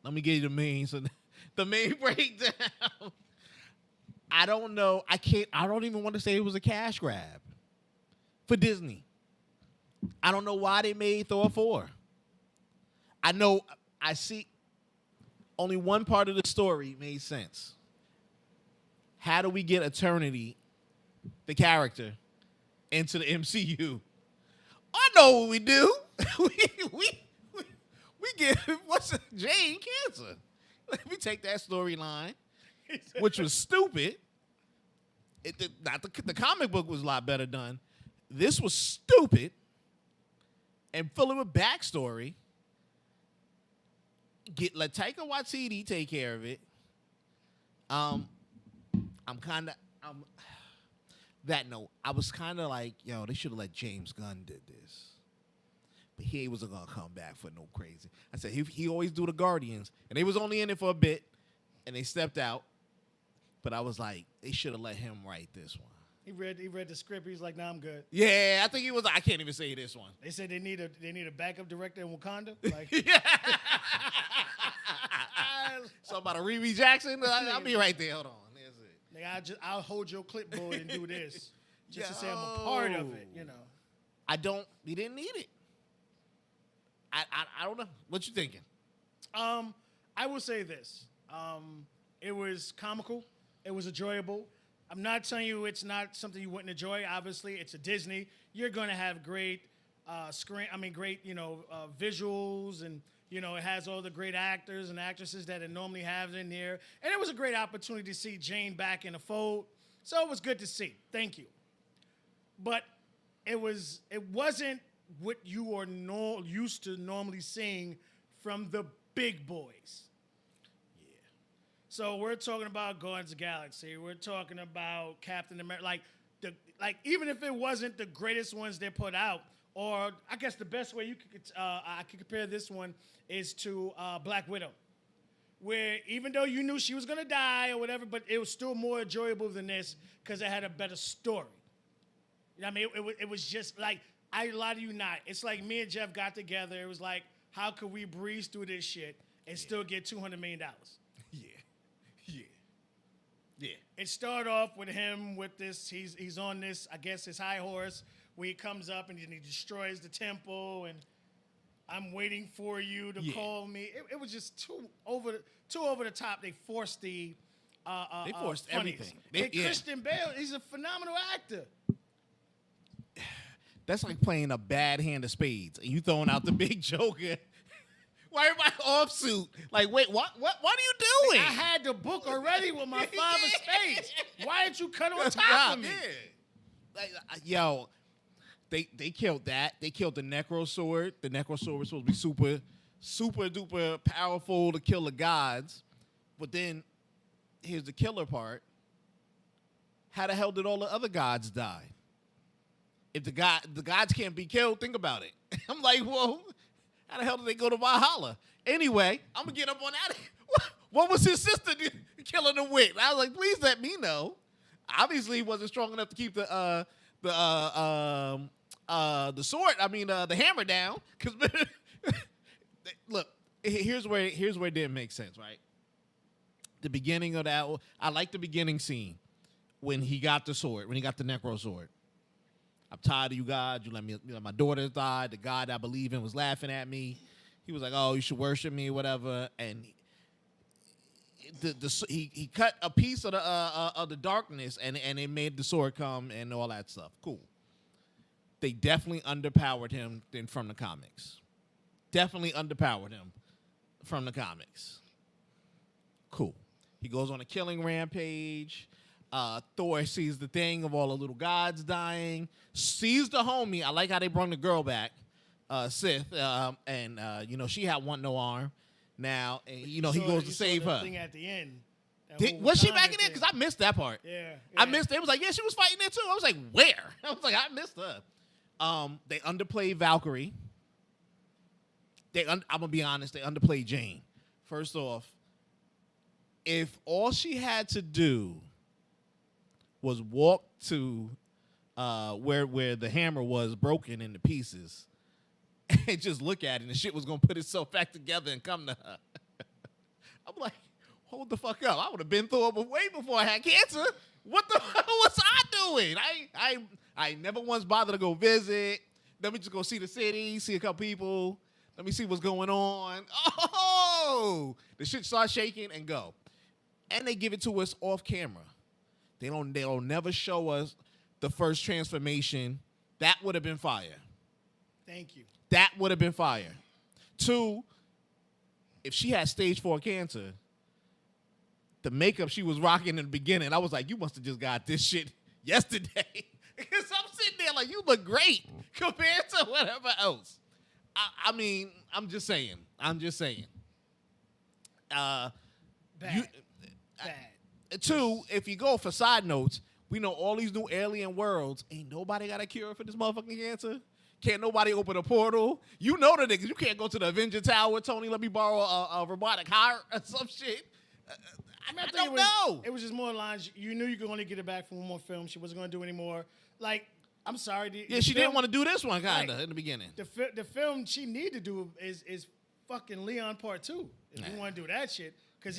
Let me give you the main. So the main breakdown. I don't know. I don't even want to say it was a cash grab for Disney. I don't know why they made Thor 4. I see only one part of the story made sense. How do we get Eternity, the character, into the MCU? I know what we do. We give Jane cancer. Let me take that storyline, which was stupid. The comic book was a lot better done. This was stupid and full of a backstory. Let Taika Waititi take care of it. That note, I was kind of like, yo, they should have let James Gunn did this. But he wasn't going to come back for no crazy. I said, he always do the Guardians. And they was only in it for a bit. And they stepped out. But I was like, they should have let him write this one. He read the script. He's like, nah, I'm good. Yeah, I think he was. I can't even say this one. They said they need a backup director in Wakanda. Like, So about a Riri Jackson, I'll be right there. Hold on. That's it. I'll hold your clipboard and do this just to say I'm a part of it. You know. He didn't need it. I don't know. What you thinking? I will say this. It was comical. It was enjoyable. I'm not telling you it's not something you wouldn't enjoy. Obviously, it's a Disney. You're going to have great visuals, and it has all the great actors and actresses that it normally has in there. And it was a great opportunity to see Jane back in the fold. So it was good to see. Thank you. But it wasn't what you are used to normally seeing from the big boys. So we're talking about Guardians of the Galaxy. We're talking about Captain America. Like even if it wasn't the greatest ones they put out, or I guess the best way I could compare this one is to Black Widow, where even though you knew she was gonna die or whatever, but it was still more enjoyable than this because it had a better story. You know what I mean? It was just like, I lie to you not. It's like me and Jeff got together. It was like, how could we breeze through this shit and still get $200 million? Yeah. It started off with him with this. He's on this, I guess, his high horse, where he comes up and he destroys the temple, and I'm waiting for you to call me. It was just too over the top. They forced the they forced everything. Christian Bale, he's a phenomenal actor. That's like playing a bad hand of spades and you throwing out the big joker. Why everybody off suit? Like, wait, what are you doing? I had the book already with my father's face. Why didn't you cut on top of me? Like, yo, they killed that. They killed the Necro Sword. The Necro Sword was supposed to be super, super duper powerful to kill the gods. But then, here's the killer part. How the hell did all the other gods die? If the gods can't be killed, think about it. I'm like, whoa. How the hell did they go to Valhalla? Anyway, I'm going to get up on that. What was his sister killing him with? I was like, please let me know. Obviously, he wasn't strong enough to keep the sword, the hammer down. Because look, here's where it didn't make sense, right? The beginning of that, I like the beginning scene when he got the sword, when he got the Necro Sword. I'm tired of you guys. You let my daughter die. The God I believe in was laughing at me. He was like, "Oh, you should worship me, whatever." And he cut a piece of the darkness, and it made the sword come and all that stuff. Cool. They definitely underpowered him from the comics. Definitely underpowered him from the comics. Cool. He goes on a killing rampage. Thor sees the thing of all the little gods dying, sees the homie. I like how they brought the girl back, Sith, and she had no arm. Now, and, he goes to save her. Thing at the end. Was she back in there? Because I missed that part. Yeah. I missed it. It was like, yeah, she was fighting there too. I was like, where? I was like, I missed her. They underplayed Valkyrie. I'm gonna be honest. They underplayed Jane. First off, if all she had to do was walk to where the hammer was broken into pieces and just look at it, and the shit was going to put itself back together and come to her. I'm like, hold the fuck up. I would have been through it way before I had cancer. What the hell was I doing? I never once bothered to go visit. Let me just go see the city, see a couple people. Let me see what's going on. Oh! The shit starts shaking and go. And they give it to us off camera. They don't never show us the first transformation. That would have been fire. Thank you. That would have been fire. 2, if she had stage 4 cancer, the makeup she was rocking in the beginning, I was like, you must have just got this shit yesterday. Because I'm sitting there like, you look great compared to whatever else. I mean, I'm just saying. Bad. Two, if you go for side notes, we know all these new alien worlds. Ain't nobody got a cure for this motherfucking cancer. Can't nobody open a portal. You know the niggas. You can't go to the Avenger Tower. Tony, let me borrow a robotic heart or some shit. I don't know. It was just more lines. You knew you could only get it back from one more film. She wasn't going to do any more. Like, I'm sorry. She didn't want to do this one, kind of, in the beginning. The film she need to do is fucking Leon Part 2. If you want to do that shit. Because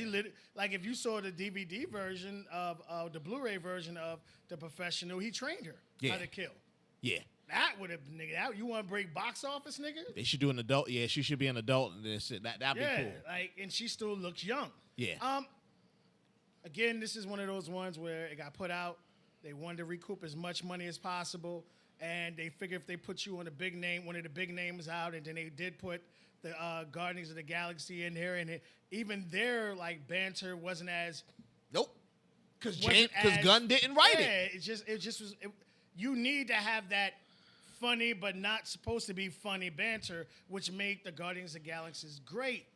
like, if you saw the DVD version of the Blu-ray version of The Professional, he trained her how to kill. Yeah. That would have, nigga, you want to break box office, nigga? They should do an adult. Yeah, she should be an adult in this. That'd be cool. Like, and she still looks young. Yeah. Again, this is one of those ones where it got put out. They wanted to recoup as much money as possible, and they figure if they put you on a big name, one of the big names out, and then they did put the Guardians of the Galaxy in here, and even their like banter wasn't as because Gunn didn't write it. It just was. You need to have that funny but not supposed to be funny banter, which made the Guardians of the Galaxies great.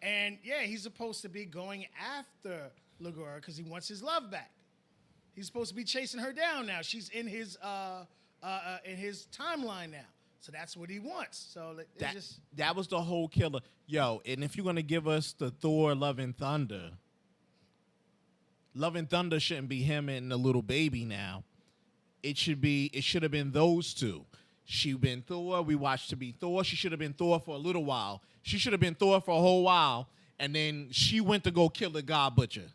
And yeah, he's supposed to be going after Ligora because he wants his love back. He's supposed to be chasing her down now. She's in his timeline now. So that's what he wants. So that was the whole killer. Yo, and if you're gonna give us the Thor Love and Thunder shouldn't be him and the little baby now. It should have been those two. She been Thor. We watched her be Thor. She should have been Thor for a little while. She should have been Thor for a whole while, and then she went to go kill the God Butcher.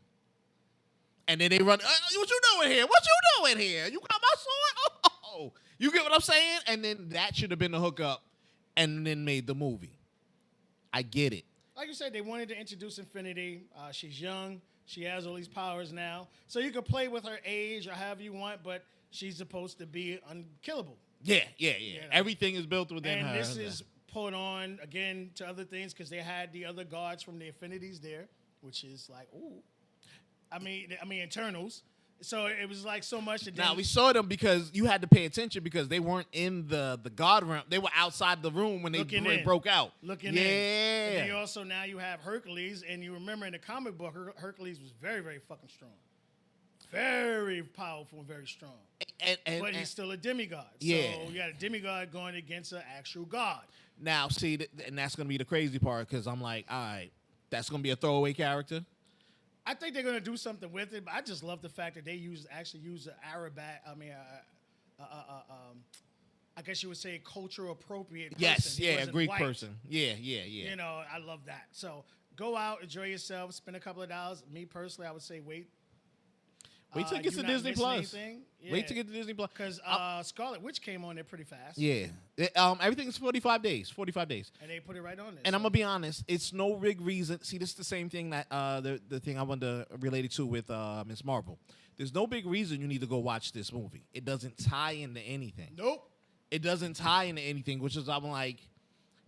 And then they run. What you doing here? What you doing here? You got my sword? Oh, you get what I'm saying? And then that should have been the hookup, and then made the movie. I get it. Like you said, they wanted to introduce Infinity. She's young. She has all these powers now, so you could play with her age or however you want, but she's supposed to be unkillable. Yeah. You know? Everything is built within her. And this is put on, again, to other things because they had the other gods from the Infinities there, which is like, ooh. I mean, Eternals. So it was like so much. Now, we saw them because you had to pay attention because they weren't in the God realm. They were outside the room when they broke out. Looking in. And then you also, now you have Hercules, and you remember in the comic book, Hercules was very, very fucking strong. Very powerful and very strong. But he's still a demigod. Yeah. So you got a demigod going against an actual god. Now, see, and that's going to be the crazy part because I'm like, all right, that's going to be a throwaway character. I think they're going to do something with it, but I just love the fact that they actually use an Arabic, I guess you would say cultural appropriate person. Yes, a Greek white. person. Yeah. You know, I love that. So go out, enjoy yourself, spend a couple of dollars. Me personally, I would say wait till it gets to Disney Plus. Yeah. Wait to get to Disney Plus. Because Scarlet Witch came on there pretty fast. Yeah. Everything's 45 days. 45 days. And they put it right on there. And I'm going to be honest. It's no big reason. See, this is the same thing that the thing I wanted to relate it to with Ms. Marvel. There's no big reason you need to go watch this movie. It doesn't tie into anything. Nope. It doesn't tie into anything, which is, I'm like,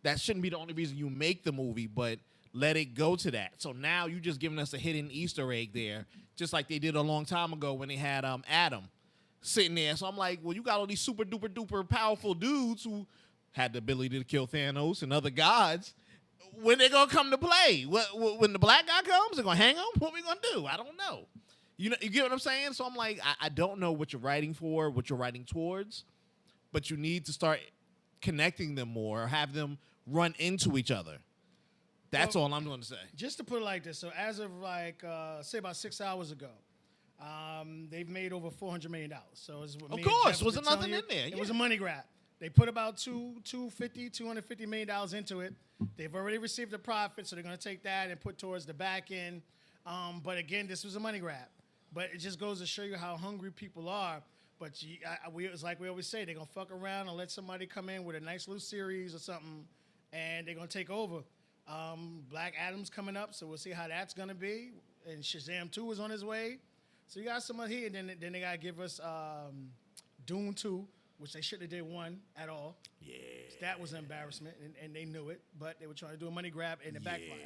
that shouldn't be the only reason you make the movie, but let it go to that. So now you just giving us a hidden Easter egg there, just like they did a long time ago when they had Adam sitting there. So I'm like, well, you got all these super duper duper powerful dudes who had the ability to kill Thanos and other gods. When they gonna come to play? When the black guy comes, they're gonna hang him? What we gonna do? I don't know. You get what I'm saying? So I'm like, I don't know what you're writing for, what you're writing towards, but you need to start connecting them more or have them run into each other. That's all I'm going to say. Just to put it like this, so as of say about 6 hours ago, they've made over $400 million. So it's of course, wasn't nothing in there. It was a money grab. They put about $250 million into it. They've already received the profit, so they're going to take that and put towards the back end. But again, this was a money grab. But it just goes to show you how hungry people are. But it's like we always say, they're going to fuck around and let somebody come in with a nice little series or something, and they're going to take over. Black Adam's coming up, so we'll see how that's gonna be. And Shazam 2 is on his way. So you got someone here, and then they gotta give us Dune 2, which they shouldn't have did one at all. Yeah. That was an embarrassment, and they knew it, but they were trying to do a money grab, and it backfired.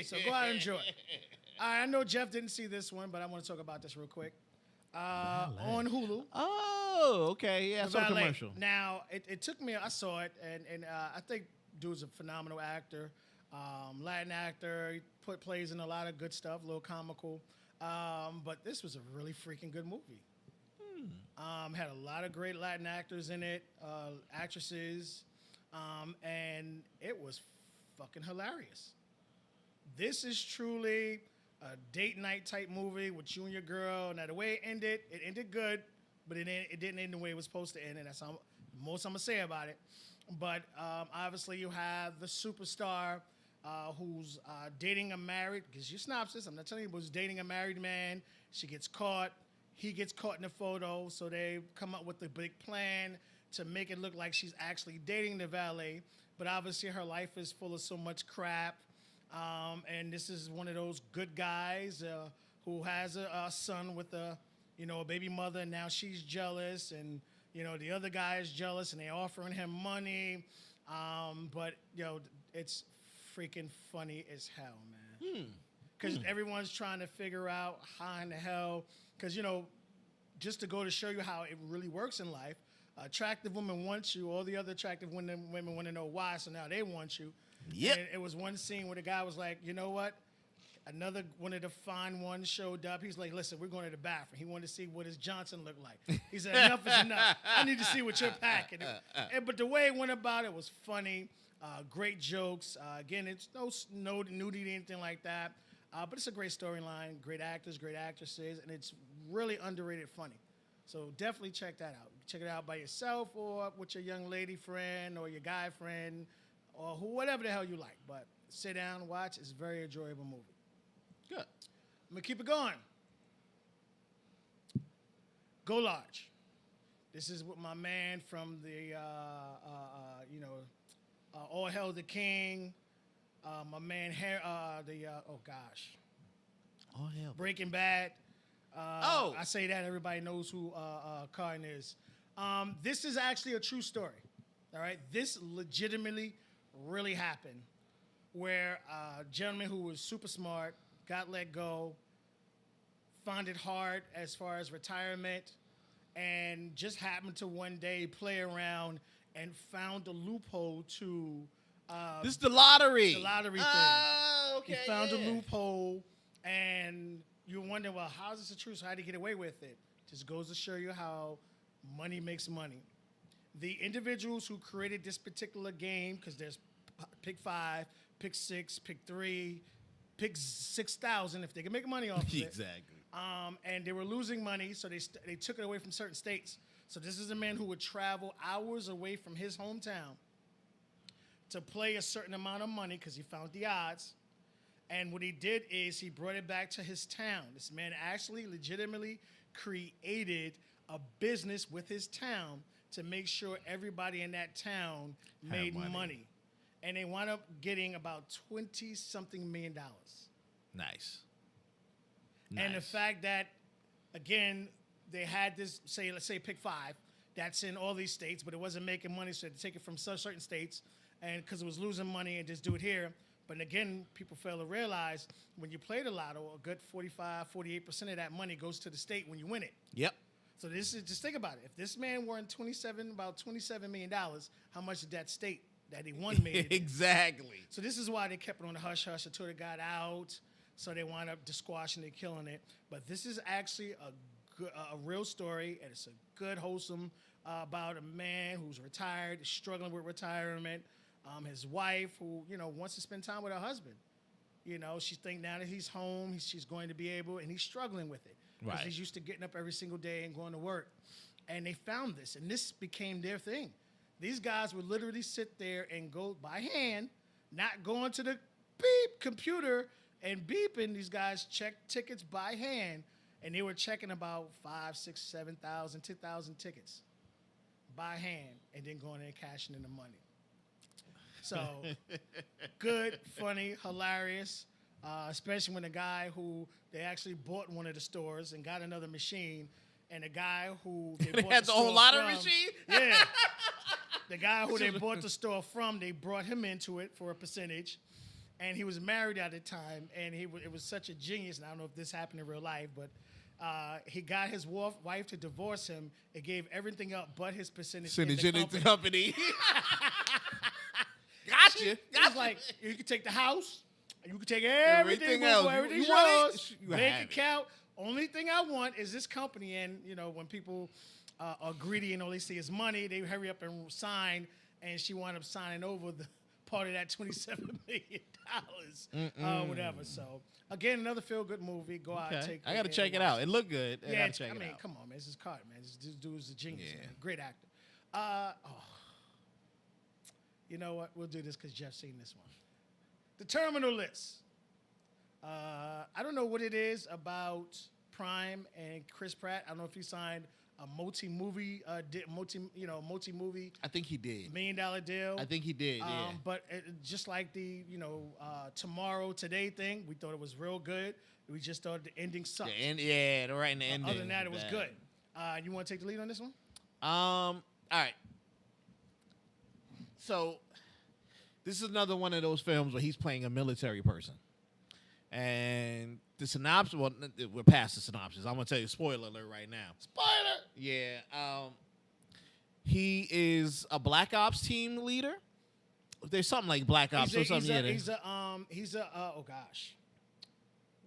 So go out and enjoy it. All right, I know Jeff didn't see this one, but I want to talk about this real quick. On Hulu. Oh, okay. Yeah, I saw the Valet. commercial. Now, it took me, I saw it, and I think dude's a phenomenal actor, Latin actor. He plays in a lot of good stuff, a little comical. But this was a really freaking good movie. Had a lot of great Latin actors in it, actresses, and it was fucking hilarious. This is truly a date night type movie with you and your girl. Now, the way it ended good, but it didn't end the way it was supposed to end, and that's the most I'm going to say about it. But obviously, you have the superstar who's dating a married, because your synopsis, I'm not telling you, but was dating a married man. She gets caught. He gets caught in the photo, so they come up with a big plan to make it look like she's actually dating the valet. But obviously, her life is full of so much crap. And this is one of those good guys who has a son with a baby mother, and now she's jealous, and the other guy is jealous, and they're offering him money. But it's freaking funny as hell, man. Because everyone's trying to figure out how in the hell. Because just to go to show you how it really works in life, attractive women want you. All the other attractive women want to know why, so now they want you. Yep. And it was one scene where the guy was like, you know what? Another one of the fine ones showed up. He's like, listen, we're going to the bathroom. He wanted to see what his Johnson looked like. He said, enough is enough. I need to see what you're packing. But the way it went about it was funny. Great jokes. Again, it's no nudity, anything like that. But it's a great storyline, great actors, great actresses, and it's really underrated funny. So definitely check that out. Check it out by yourself or with your young lady friend or your guy friend or whatever the hell you like. But sit down, watch. It's a very enjoyable movie. Good. I'm going to keep it going. Go Large. This is with my man from the, All Hail the King. My man, oh gosh. Oh, hell. Breaking Bad. I say that, everybody knows who Karn is. This is actually a true story. All right? This legitimately really happened, where a gentleman who was super smart got let go, found it hard as far as retirement, and just happened to one day play around and found a loophole to this is the lottery. the lottery thing. Oh, okay. He found a loophole, and you wonder, well, how is this the truth? So how did he get away with it? Just goes to show you how money makes money. The individuals who created this particular game, because there's pick 5, pick 6, pick 3, pick 6,000 if they can make money off of it. Exactly. And they were losing money, so they took it away from certain states. So this is a man who would travel hours away from his hometown to play a certain amount of money because he found the odds. And what he did is he brought it back to his town. This man actually legitimately created a business with his town to make sure everybody in that town made money. And they wound up getting about $20-something million. Nice. And the fact that, again, they had this, let's say pick 5, that's in all these states, but it wasn't making money, so they had to take it from certain states, and because it was losing money and just do it here. But again, people fail to realize when you play the lotto, a good 45, 48% of that money goes to the state when you win it. Yep. So this is, just think about it. If this man won about $27 million, how much did that state that he won made? Exactly. So this is why they kept it on the hush-hush until it got out. So they wound up squashing it, killing it. But this is actually a real story, and it's a good, wholesome about a man who's retired, is struggling with retirement. His wife, who wants to spend time with her husband. She thinks now that he's home, she's going to be able, and he's struggling with it. Right. He's used to getting up every single day and going to work. And they found this, and this became their thing. These guys would literally sit there and go by hand, not going to the beep computer and beeping. These guys check tickets by hand, and they were checking about 5, 6, 7,000, 10,000 tickets by hand, and then going in and cashing in the money. So good, funny, hilarious, especially when the guy who they actually bought one of the stores and got another machine, and the guy who They bought had the whole store lottery from- machine? Yeah. The guy who they bought the store from, they brought him into it for a percentage, and he was married at the time, and it was such a genius. And I don't know if this happened in real life, but he got his wife to divorce him. It gave everything up but his percentage in the company. Gotcha. It's like you can take the house, you can take everything else. everything's You want yours. it? You Bank have it. account. Only thing I want is this company. And when people are greedy and all they see is money, they hurry up and sign. And she wound up signing over the part of that $27 million, whatever. So again, another feel good movie. Go out, Okay. take. I got to and check it watch out. It looked good. I Yeah, gotta check I it mean, out. come on, man. This is Carter, man. This dude is a genius, Yeah. man. Great actor. You know what? We'll do this because Jeff's seen this one. The Terminal List. I don't know what it is about Prime and Chris Pratt. I don't know if he signed a multi-movie, multi-movie I think he did. $1 million deal. I think he did, yeah. But just like the Tomorrow Today thing, we thought it was real good. We just thought the ending sucked. Right in the ending. Other than that, it was bad. good. You want to take the lead on this one? All right. So, this is another one of those films where he's playing a military person. And the synopsis, well, we're past the synopsis. I'm going to tell you, spoiler alert right now. Spoiler! Yeah. He is a Black Ops team leader. There's something like Black Ops or something. He's a oh gosh.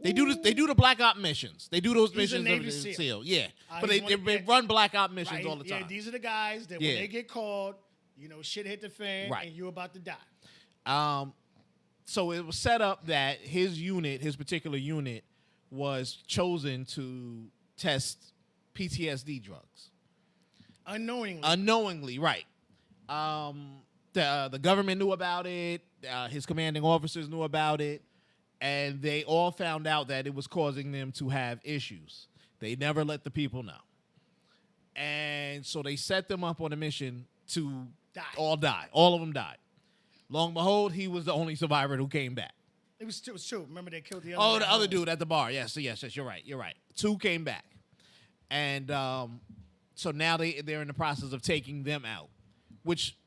They do the Black Ops missions. They do those He's a missions. Navy of SEAL. SEAL. Yeah. But He they wanted- run Black Ops missions Right, all the time. Yeah, these are the guys that Yeah. when they get called, shit hit the fan, Right. and you're about to die. So it was set up that his particular unit, was chosen to test PTSD drugs. Unknowingly, right. The government knew about it. His commanding officers knew about it. And they all found out that it was causing them to have issues. They never let the people know. And so they set them up on a mission to all die. All of them died. Long and behold, he was the only survivor who came back. It was two. Remember they killed the other. Oh, the other dude at the bar. Yes. You're right. 2 came back, and so now they're in the process of taking them out, which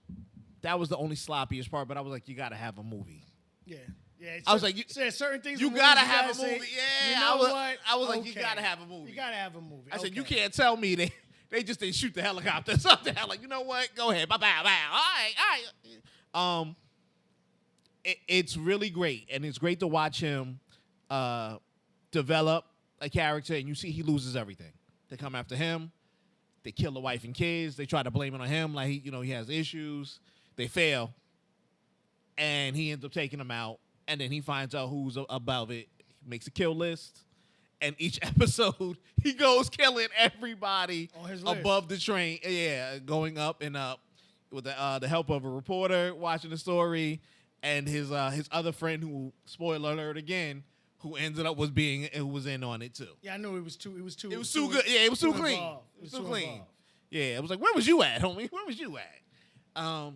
that was the only sloppiest part. But I was like, you got to have a movie. Yeah. I was like, certain things. you in gotta movies, have a say, movie. Yeah, you know what? I was like, you Okay. gotta have a movie. You gotta have a movie. I said, you Okay. can't tell me they just didn't shoot the helicopter or something. I'm like, you know what? Go ahead. Bye. All right. It's really great, and it's great to watch him develop a character, and you see he loses everything. They come after him. They kill the wife and kids. They try to blame it on him, like he has issues. They fail, and he ends up taking them out. And then he finds out who's above it. He makes a kill list, and each episode he goes killing everybody On his list. above the train. Yeah, going up and up with the help of a reporter watching the story, and his other friend, who, spoiler alert again, who ended up who was in on it too. Yeah, I knew it was too. It was too. It was too good. Yeah, it was too clean. involved. It was too clean. involved. Yeah, it was like, where was you at, homie? Where was you at?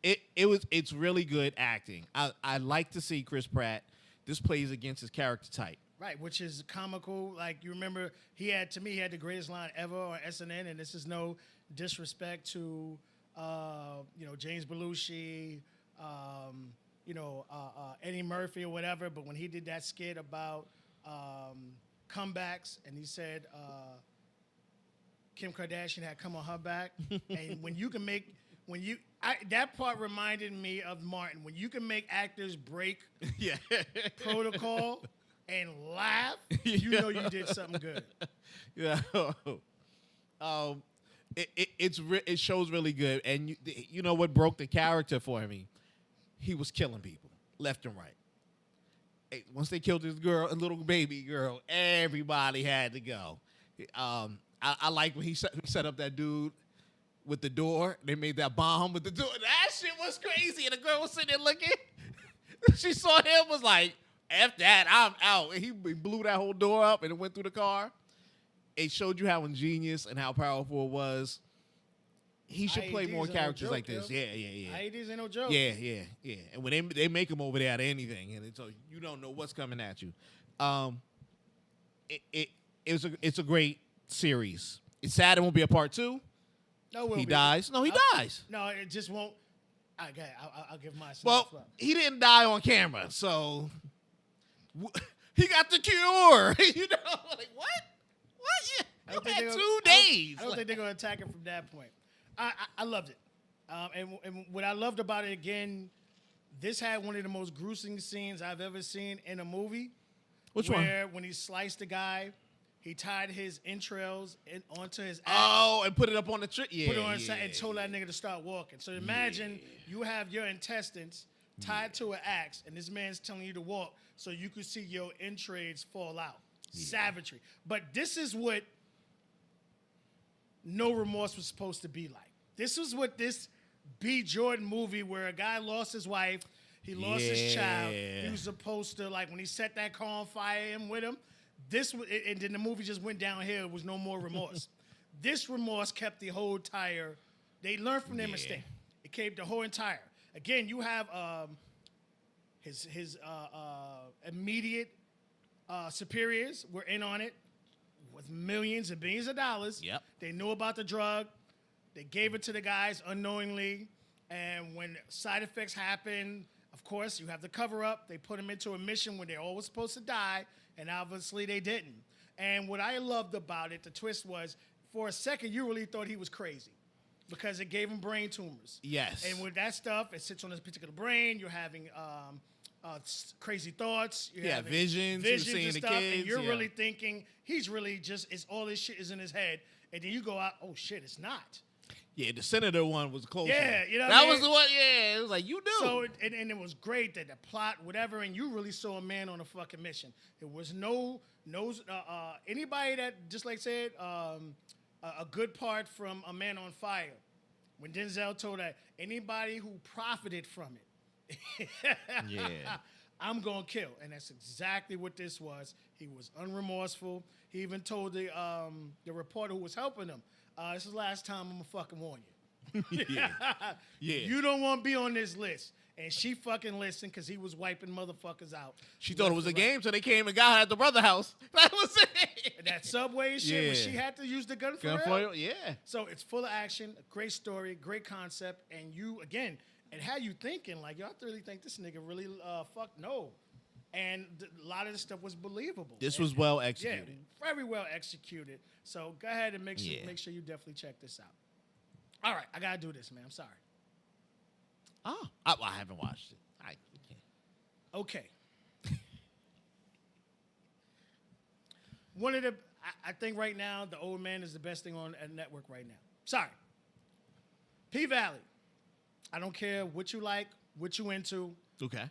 It's really good acting. I like to see Chris Pratt. This plays against his character type. Right, which is comical. Like, you remember, he had the greatest line ever on SNN, and this is no disrespect to, James Belushi, Eddie Murphy or whatever, but when he did that skit about comebacks, and he said Kim Kardashian had come on her back, and that part reminded me of Martin. When you can make actors break Yeah. protocol and laugh, you know you did something good. Yeah. It shows really good, and you know what broke the character for me? He was killing people left and right. Once they killed this girl, a little baby girl, everybody had to go. I like when he set up that dude with the door. They made that bomb with the door. That shit was crazy, and the girl was sitting there looking. She saw him, was like, F that, I'm out. And he blew that whole door up, and it went through the car. It showed you how ingenious and how powerful it was. He should play IEDs more ain't no characters joke, like this. yo. Yeah. IEDs ain't no joke. Yeah. And when they make them over there out of anything, and so you don't know what's coming at you. It's a great series. It's sad it won't be a part 2. No, He dies. No, he dies. No, it just won't. Okay, I'll give my. Well, he didn't die on camera, so he got the cure. You know, like what? What? Yeah, you had 2 days. I don't think they're gonna attack it from that point. I loved it, and what I loved about it again, this had one of the most gruesome scenes I've ever seen in a movie. Which one? Where when he sliced the guy, he tied his entrails onto his axe. Oh, and put it up on the tree. Yeah, put it on his side and told that nigga to start walking. So imagine you have your intestines tied to an axe, and this man's telling you to walk so you could see your entrails fall out. Savagery. But this is what No Remorse was supposed to be like. This was what this B. Jordan movie where a guy lost his wife, he lost his child. He was supposed to, like, when he set that car on fire and with him, and then the movie just went downhill. It was no more remorse. This remorse kept the whole entire. They learned from their mistake. It kept the whole entire. Again, you have his immediate superiors were in on it with millions and billions of dollars. Yep. They knew about the drug. They gave it to the guys unknowingly. And when side effects happen, of course, you have the cover up. They put them into a mission where they're always supposed to die, and obviously they didn't. And what I loved about it, the twist was, for a second, you really thought he was crazy because it gave him brain tumors. Yes. And with that stuff, it sits on this particular brain. You're having crazy thoughts. You're having visions. You're seeing and the stuff, kids. and you're really thinking he's really just, it's all this shit is in his head. And then you go out, oh shit, it's not. Yeah, the senator one was close. Yeah, you know what that I mean? was the one. Yeah, it was like you knew. So and it was great that the plot, whatever, and you really saw a man on a fucking mission. There was no anybody that, just like said, a good part from A Man on Fire, when Denzel told that anybody who profited from it, I'm gonna kill, and that's exactly what this was. He was unremorseful. He even told the reporter who was helping him, this is the last time I'm gonna fucking warn you. You don't want to be on this list. And she fucking listened because he was wiping motherfuckers out. She thought it was a game, so they came and got her at the brother house. That was it. And that subway shit where she had to use the gun for real. Yeah. So it's full of action, a great story, great concept, and you, again, it had you thinking, like, yo, I really think this nigga really fucked no. And a lot of this stuff was believable. This was well executed. Yeah, very well executed. So go ahead and make sure you definitely check this out. All right, I gotta do this, man. I'm sorry. Oh, I haven't watched it. Okay. One of the, I think right now, The Old Man is the best thing on a network right now. Sorry. P-Valley. I don't care what you like, what you into. Okay.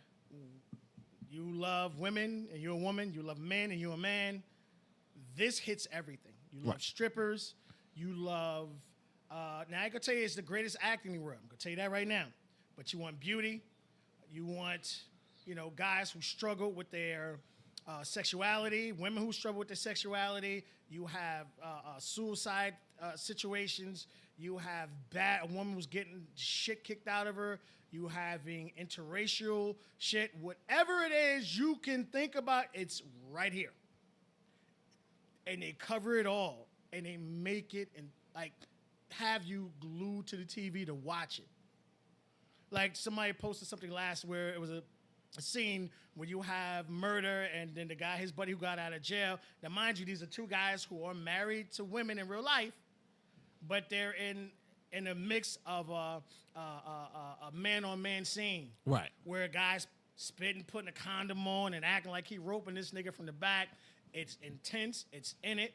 You love women and you're a woman. You love men and you're a man. This hits everything. You love strippers. You love, now I can tell you it's the greatest acting in the world. I'm going to tell you that right now. But you want beauty. You want, guys who struggle with their sexuality, women who struggle with their sexuality. You have suicide situations. You have a woman who's getting shit kicked out of her. You having interracial shit. Whatever it is you can think about, it's right here. And they cover it all. And they make it and have you glued to the TV to watch it. Like somebody posted something last where it was a scene where you have murder and then the guy, his buddy who got out of jail. Now, mind you, these are two guys who are married to women in real life, but they're in a mix of a man-on-man scene. Right. Where a guy's spitting, putting a condom on and acting like he roping this nigga from the back. It's intense. It's in it.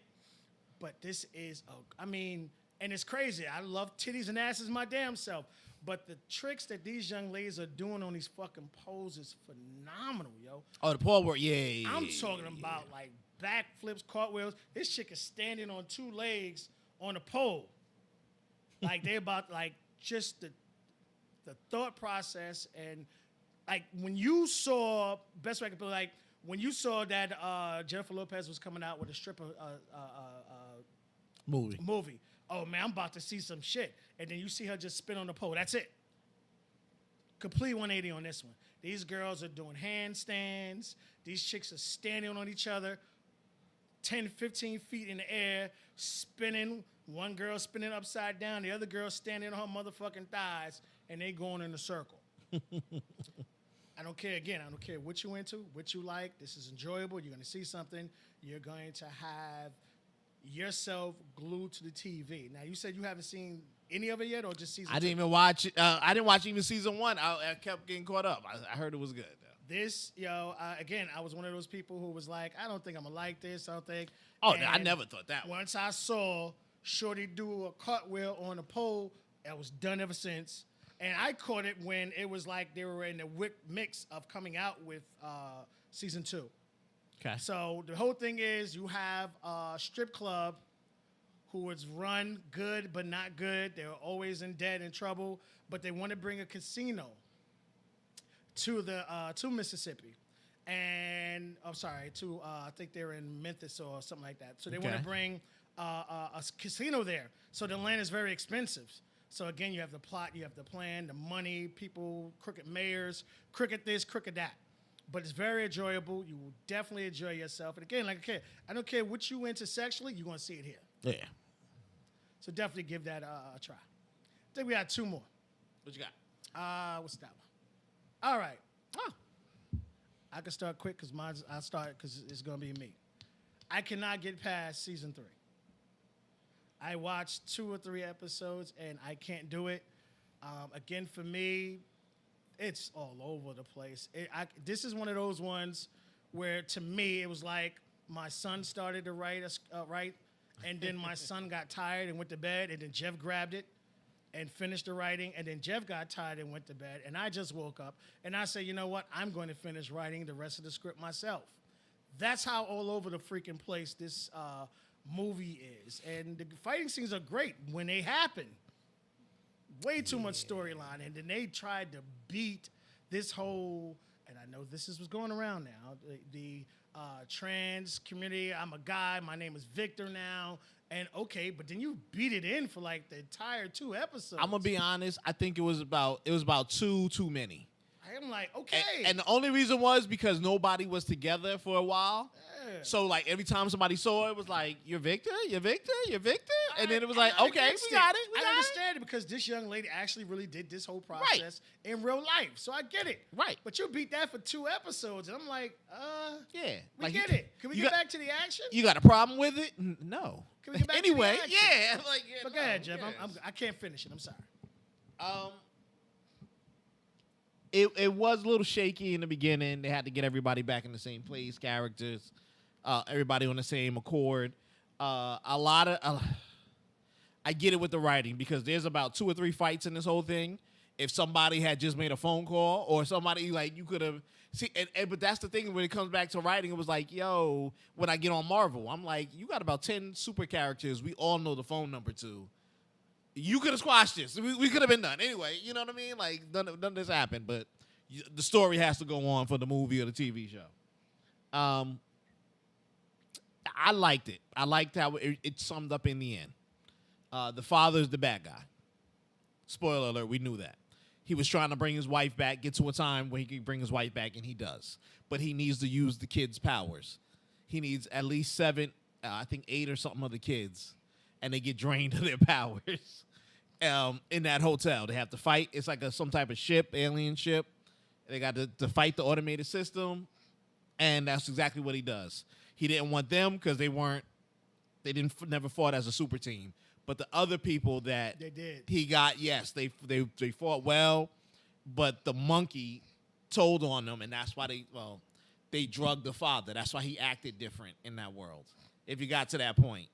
But this is, and it's crazy. I love titties and asses my damn self. But the tricks that these young ladies are doing on these fucking poles is phenomenal, yo. Oh, the pole work, yeah. I'm talking about like backflips, cartwheels. This chick is standing on two legs on a pole. Like they about like just the thought process and like when you saw, best way I could put it, like when you saw that Jennifer Lopez was coming out with a stripper movie. Oh, man, I'm about to see some shit. And then you see her just spin on the pole. That's it. Complete 180 on this one. These girls are doing handstands. These chicks are standing on each other. 10, 15 feet in the air, spinning. One girl spinning upside down, the other girl standing on her motherfucking thighs, and they going in a circle. I don't care. Again, I don't care what you into, what you like. This is enjoyable. You're going to see something. You're going to have yourself glued to the TV. Now, you said you haven't seen any of it yet, or just season I 2? didn't even watch it. I didn't watch even season 1. I kept getting caught up. I heard it was good. This, again, I was one of those people who was like, I don't think I'm going to like this. I don't think. Oh, And I never thought that. Once I saw Shorty do a cartwheel on a pole, that was done ever since. And I caught it when it was like they were in the mix of coming out with season 2. Okay. So the whole thing is you have a strip club who is run good but not good. They're always in debt and trouble, but they want to bring a casino to Mississippi, and I think they're in Memphis or something like that. So they want to bring a casino there. So the land is very expensive. So again, you have the plot, you have the plan, the money, people, crooked mayors, crooked this, crooked that. But it's very enjoyable. You will definitely enjoy yourself. And again, like I don't care what you into sexually, you're gonna see it here. Yeah. So definitely give that a try. I think we got 2 more. What you got? What's that one? All right. Oh. I can start quick because I start because it's gonna be me. I cannot get past season 3. I watched 2 or 3 episodes and I can't do it. Again, for me, it's all over the place. This is one of those ones where, to me, it was like my son started to write, and then my son got tired and went to bed, and then Jeff grabbed it and finished the writing, and then Jeff got tired and went to bed, and I just woke up, and I said, you know what? I'm going to finish writing the rest of the script myself. That's how all over the freaking place this movie is. And the fighting scenes are great when they happen. Way too much storyline. And then they tried to beat this whole, and I know this is what's going around now, the trans community. I'm a guy. My name is Victor now. And okay, but then you beat it in for like the entire 2 episodes. I'm gonna be honest. I think it was about 2 too many. I'm like, okay. And the only reason was because nobody was together for a while. Yeah. So like every time somebody saw it, it was like, "You're Victor, you're Victor, you're Victor," and then it was like, I'm not "Okay, against we got it, we I got it." understand it because this young lady actually really did this whole process in real life, so I get it. Right. But you beat that for 2 episodes, and I'm like, Yeah, we like, get it. Can we get back to the action? You got a problem with it? No. Can we get back to the anyway, action? yeah. Like, yeah, But no, go ahead, Jeff. yes. I can't finish it. I'm sorry. It was a little shaky in the beginning. They had to get everybody back in the same place, characters, everybody on the same accord. I get it with the writing because there's about 2 or 3 fights in this whole thing. If somebody had just made a phone call or somebody like you could have see, but that's the thing when it comes back to writing. It was like, yo, when I get on Marvel, I'm like, you got about 10 super characters. We all know the phone number to. You could have squashed this. We could have been done. Anyway, you know what I mean? Like, none of this happened, but the story has to go on for the movie or the TV show. I liked it. I liked how it summed up in the end. The father's the bad guy. Spoiler alert, we knew that. He was trying to bring his wife back, get to a time where he can bring his wife back, and he does. But he needs to use the kids' powers. He needs at least 7, I think 8 or something of the kids, and they get drained of their powers. In that hotel, they have to fight. It's like some type of ship, alien ship. They got to fight the automated system, and that's exactly what he does. He didn't want them because they never fought as a super team. But the other people that They did. he got, yes, they fought well, but the monkey told on them, and that's why they drugged the father. That's why he acted different in that world. If you got to that point.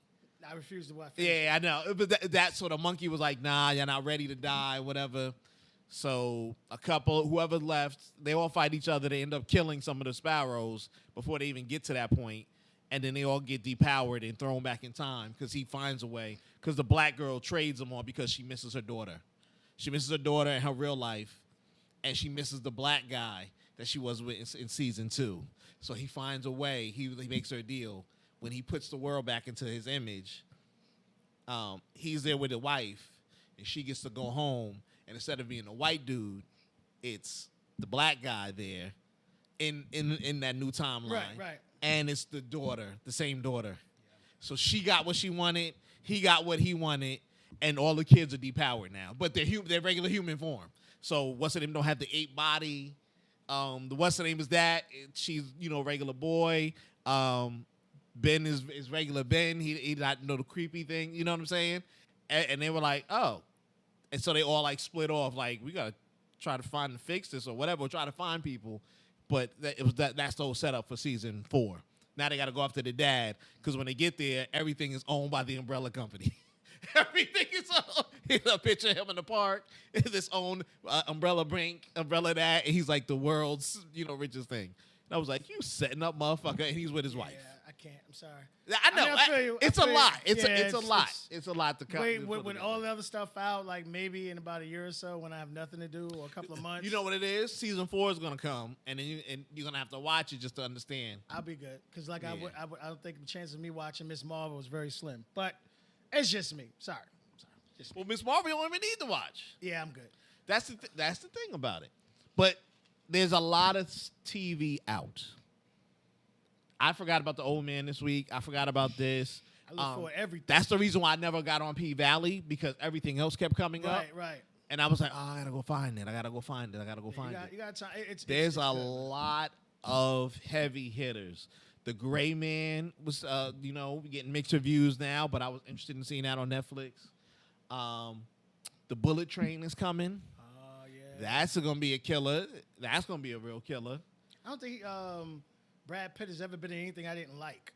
I refuse to watch. Yeah, I know. But that sort of monkey was like, nah, you're not ready to die, whatever. So whoever left, they all fight each other. They end up killing some of the sparrows before they even get to that point. And then they all get depowered and thrown back in time because he finds a way. Because the black girl trades them all because she misses her daughter. She misses her daughter in her real life. And she misses the black guy that she was with in season 2. So he finds a way. He makes her a deal. When he puts the world back into his image, he's there with the wife, and she gets to go home. And instead of being a white dude, it's the black guy there in that new timeline. Right. and it's the daughter, the same daughter. So she got what she wanted, he got what he wanted, and all the kids are depowered now. But they're regular human form. So what's her name don't have the ape body. The what's her name is that she's regular boy. Ben is regular Ben. He not know the creepy thing. You know what I'm saying? And they were like, oh, and so they all like split off. Like we gotta try to find and fix this or whatever. Or try to find people. But that's the whole setup for season 4. Now they got to go after the dad because when they get there, everything is owned by the umbrella company. Everything is owned. Here's a picture of him in the park. This own umbrella brink, umbrella that, and he's like the world's richest thing. And I was like, you setting up motherfucker, and he's with his wife. Yeah, I can't. I'm sorry. I know. I feel you. It's I a feel lot. you. It's a lot. It's a lot to come. Wait, with all the other stuff out, like maybe in about a year or so when I have nothing to do or a couple of months. You know what it is? Season 4 is gonna come, and then you're gonna have to watch it just to understand. I'll be good because Yeah. I don't think the chance of me watching Miss Marvel is very slim. But it's just me. Sorry. Just me. Well, Miss Marvel, you don't even need to watch. Yeah, I'm good. That's the thing about it. But there's a lot of TV out. I forgot about the old man this week. I forgot about this. I look for everything. That's the reason why I never got on P Valley because everything else kept coming up. Right. And I was like, oh, I gotta go find it. You got time. There's a lot of heavy hitters. The Gray Man was, getting mixed reviews now, but I was interested in seeing that on Netflix. The Bullet Train is coming. Oh, yeah. That's gonna be a killer. That's gonna be a real killer. I don't think Brad Pitt has ever been in anything I didn't like.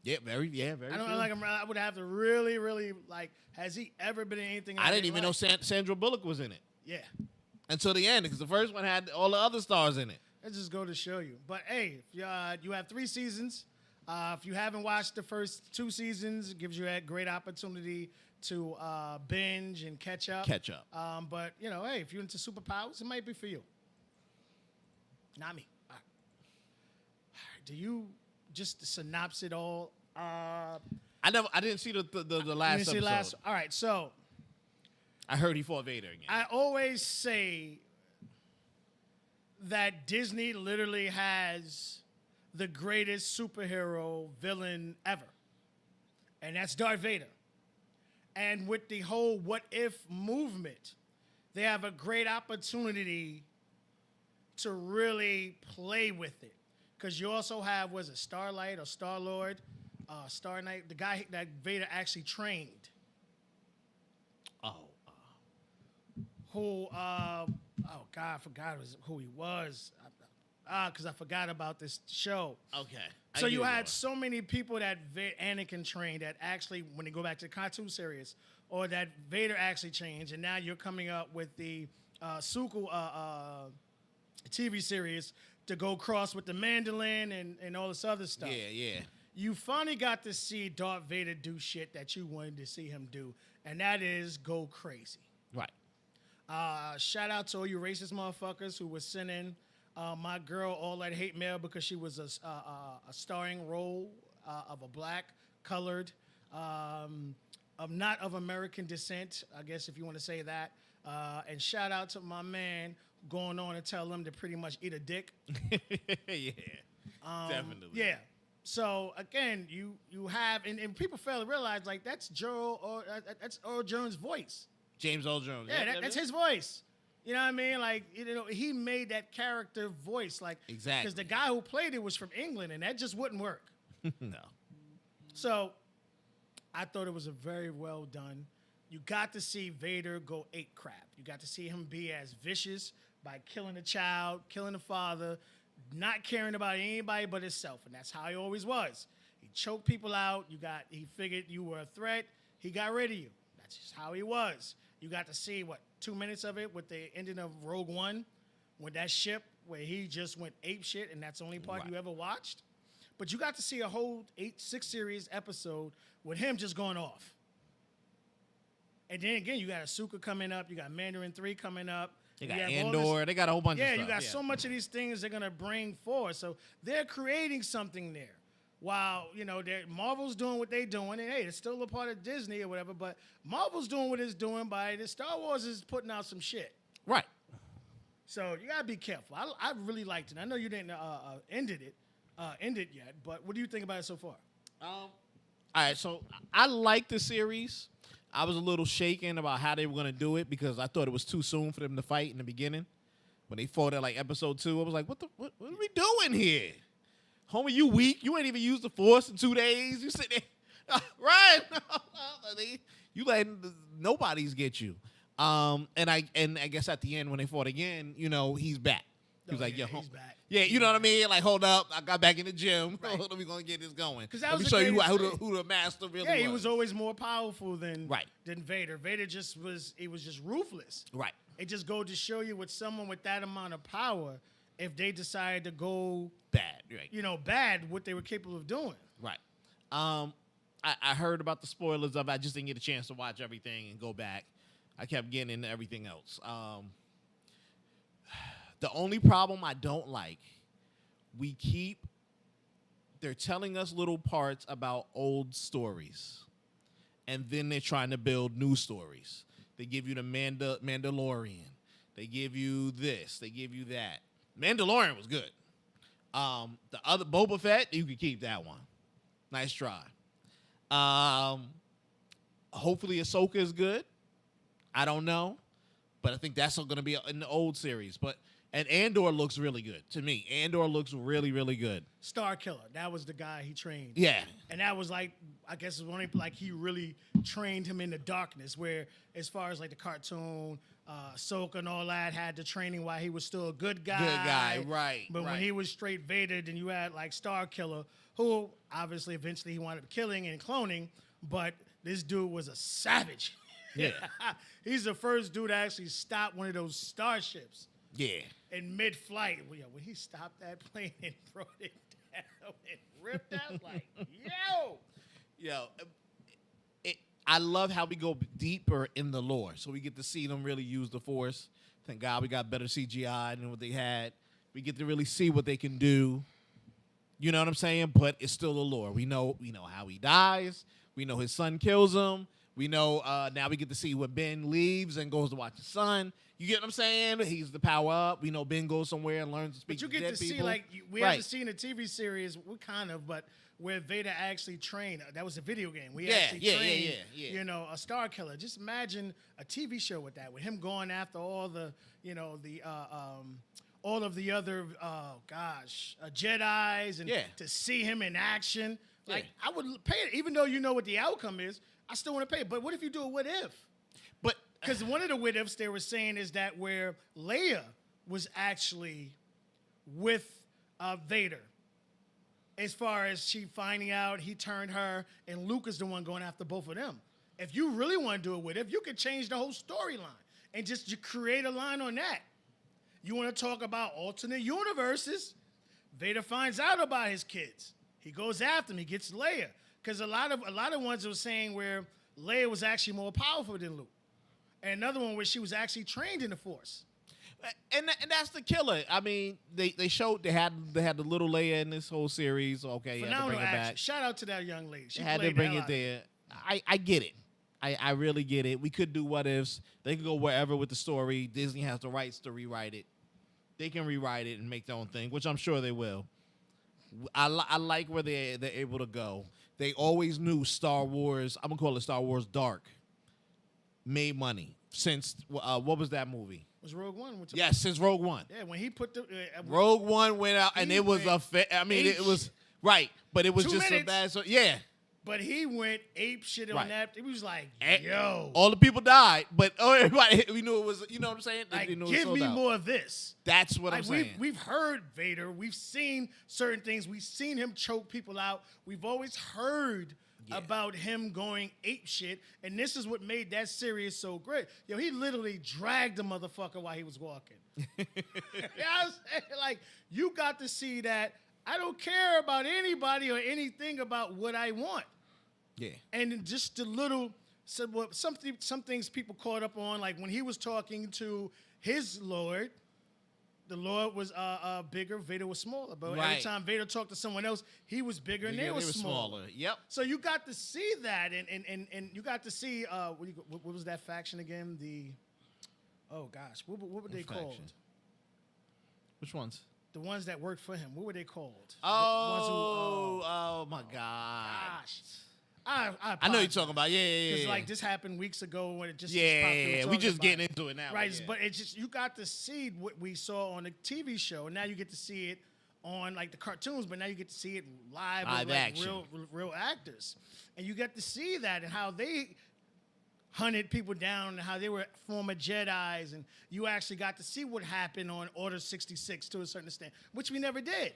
Yeah, very I don't true. like him. I would have to really, really like. Has he ever been in anything? I didn't even know like? Sandra Bullock was in it Yeah, until the end because the first one had all the other stars in it. let's just go to show you. But hey, if you have 3 seasons. If you haven't watched the first 2 seasons, it gives you a great opportunity to binge and catch up. But hey, if you're into superpowers, it might be for you. Not me. All right. Do you just synopsis it all? I didn't see the last episode. All right, so I heard he fought Vader again. I always say that Disney literally has the greatest superhero villain ever, and that's Darth Vader. And with the whole what if movement, they have a great opportunity to really play with it. Because you also have, was it Starlight or Star-Lord, Star Knight, the guy that Vader actually trained. Who, God, I forgot who he was. Because I forgot about this show. Okay. So you had so many people that Anakin trained that actually, when they go back to the cartoon series, or that Vader actually changed, and now you're coming up with the Suku TV series to go cross with the Mandolin and all this other stuff. Yeah. You finally got to see Darth Vader do shit that you wanted to see him do, and that is go crazy. Right. Shout out to all you racist motherfuckers who were sending my girl all that hate mail because she was a starring role of a black, colored, not of American descent, I guess if you want to say that. And shout out to my man going on and tell them to pretty much eat a dick. Yeah. Definitely. Yeah. So again, you have and people fail to realize like that's that's Earl Jones' voice. James Earl Jones. Yeah, that's his voice. You know what I mean? Like, he made that character voice. Like, exactly. Because the guy who played it was from England, and that just wouldn't work. No. So, I thought it was a very well done. You got to see Vader go ape crap. You got to see him be as vicious by killing a child, killing a father, not caring about anybody but himself. And that's how he always was. He choked people out. He figured you were a threat. He got rid of you. That's just how he was. You got to see, 2 minutes of it with the ending of Rogue One, with that ship where he just went ape shit, and that's the only part you ever watched. But you got to see a whole 6 series episode with him just going off. And then again, you got Ahsoka coming up, you got Mandarin 3 coming up. They got Andor, they got a whole bunch of stuff. Yeah, you got so much of these things they're gonna bring forward. So they're creating something there. While, Marvel's doing what they're doing, and hey, it's still a part of Disney or whatever, but Marvel's doing what it's doing by the Star Wars is putting out some shit. Right. So you gotta be careful. I really liked it. I know you didn't ended it, ended yet. But what do you think about it so far? All right, so I like the series. I was a little shaken about how they were going to do it because I thought it was too soon for them to fight in the beginning. When they fought at like episode 2, I was like, what are we doing here? Homie, you weak. You ain't even used the Force in 2 days. You sit there, right? You letting nobody's get you. And I guess at the end when they fought again, he's back. He was like, yeah, yo, he's back. Yeah, you know what I mean? Like, hold up. I got back in the gym. Right. Hold on, we going to get this going. That Let me was show the you greatest who the master really was. Yeah, he was always more powerful than Right. Vader. Vader was just ruthless. Right. It just goes to show you with someone with that amount of power, if they decided to go Bad, right. Bad, what they were capable of doing. Right. I heard about the spoilers of it. I just didn't get a chance to watch everything and go back. I kept getting into everything else. The only problem I don't like, they're telling us little parts about old stories, and then they're trying to build new stories. They give you the Mandalorian. They give you this. They give you that. Mandalorian was good. The other Boba Fett, you can keep that one. Nice try. Hopefully Ahsoka is good. I don't know, but I think that's going to be in the old series. And Andor looks really good to me. Andor looks really, really good. Star Killer, that was the guy he trained. Yeah. And that was like, I guess it was only like he really trained him in the darkness, where as far as like the cartoon, Ahsoka and all that had the training while he was still a good guy. Good guy, right. But when he was straight Vader, then you had like Star Killer, who obviously eventually he wound up killing and cloning, but this dude was a savage. Yeah. He's the first dude to actually stop one of those starships. Yeah. In mid-flight, when he stopped that plane and brought it down and ripped out, like, yo. I love how we go deeper in the lore, so we get to see them really use the Force. Thank God we got better CGI than what they had. We get to really see what they can do. You know what I'm saying? But it's still the lore. We know how he dies. We know his son kills him. We know now we get to see when Ben leaves and goes to watch his son. You get what I'm saying? He's the power up. We know Ben goes somewhere and learns to speak to dead people. But you get to see, like, we haven't seen a TV series, but where Vader actually trained. That was a video game. We actually trained, a Star Killer. Just imagine a TV show with that, with him going after all the, all of the other, Jedis, and to see him in action. Like, I would pay it, even though you know what the outcome is. I still want to pay it. But what if you do a what if? Because one of the what ifs they were saying is that where Leia was actually with Vader, as far as she finding out he turned her, and Luke is the one going after both of them. If you really want to do a what if, you could change the whole storyline and just create a line on that. You want to talk about alternate universes? Vader finds out about his kids. He goes after them. He gets Leia. Because a lot of ones were saying where Leia was actually more powerful than Luke. And another one where she was actually trained in the Force. And that's the killer. I mean, they showed they had the little Leia in this whole series. Okay, you had to bring her back. Shout out to that young lady. She had to bring it there. I get it. I really get it. We could do what ifs. They could go wherever with the story. Disney has the rights to rewrite it. They can rewrite it and make their own thing, which I'm sure they will. I like where they're able to go. They always knew Star Wars, I'm going to call it Star Wars Dark, made money since, what was that movie? Was Rogue One? Yes, since Rogue One. Yeah, when he put the... Rogue One went out, and it was it was, right, but it was 2 just minutes. so bad. So, yeah. But he went ape shit on that. He was like, yo. All the people died, but everybody, we knew it was, you know what I'm saying? Like, give me more of this. That's what I'm saying. We've heard Vader. We've seen certain things. We've seen him choke people out. We've always heard about him going ape shit, and this is what made that series so great. Yo, he literally dragged the motherfucker while he was walking. You know what I'm saying? Like, you got to see that. I don't care about anybody or anything about what I want. Yeah. And just the little, some things people caught up on, like when he was talking to his Lord, the Lord was bigger, Vader was smaller. But every time Vader talked to someone else, he was bigger and they were smaller. Yep. So you got to see that, and you got to see, what was that faction again? What were they called? Which ones? the ones that worked for him. What were they called? Oh my God. Gosh. I I know you're talking about. Yeah. Because like this happened weeks ago when it just Yeah. We just getting into it now. right. Yeah. But it's just you got to see what we saw on the TV show, and now you get to see it on like the cartoons, but now you get to see it live with like, action. real actors, and you get to see that and how they hunted people down and how they were former Jedis, and you actually got to see what happened on Order 66 to a certain extent, which we never did.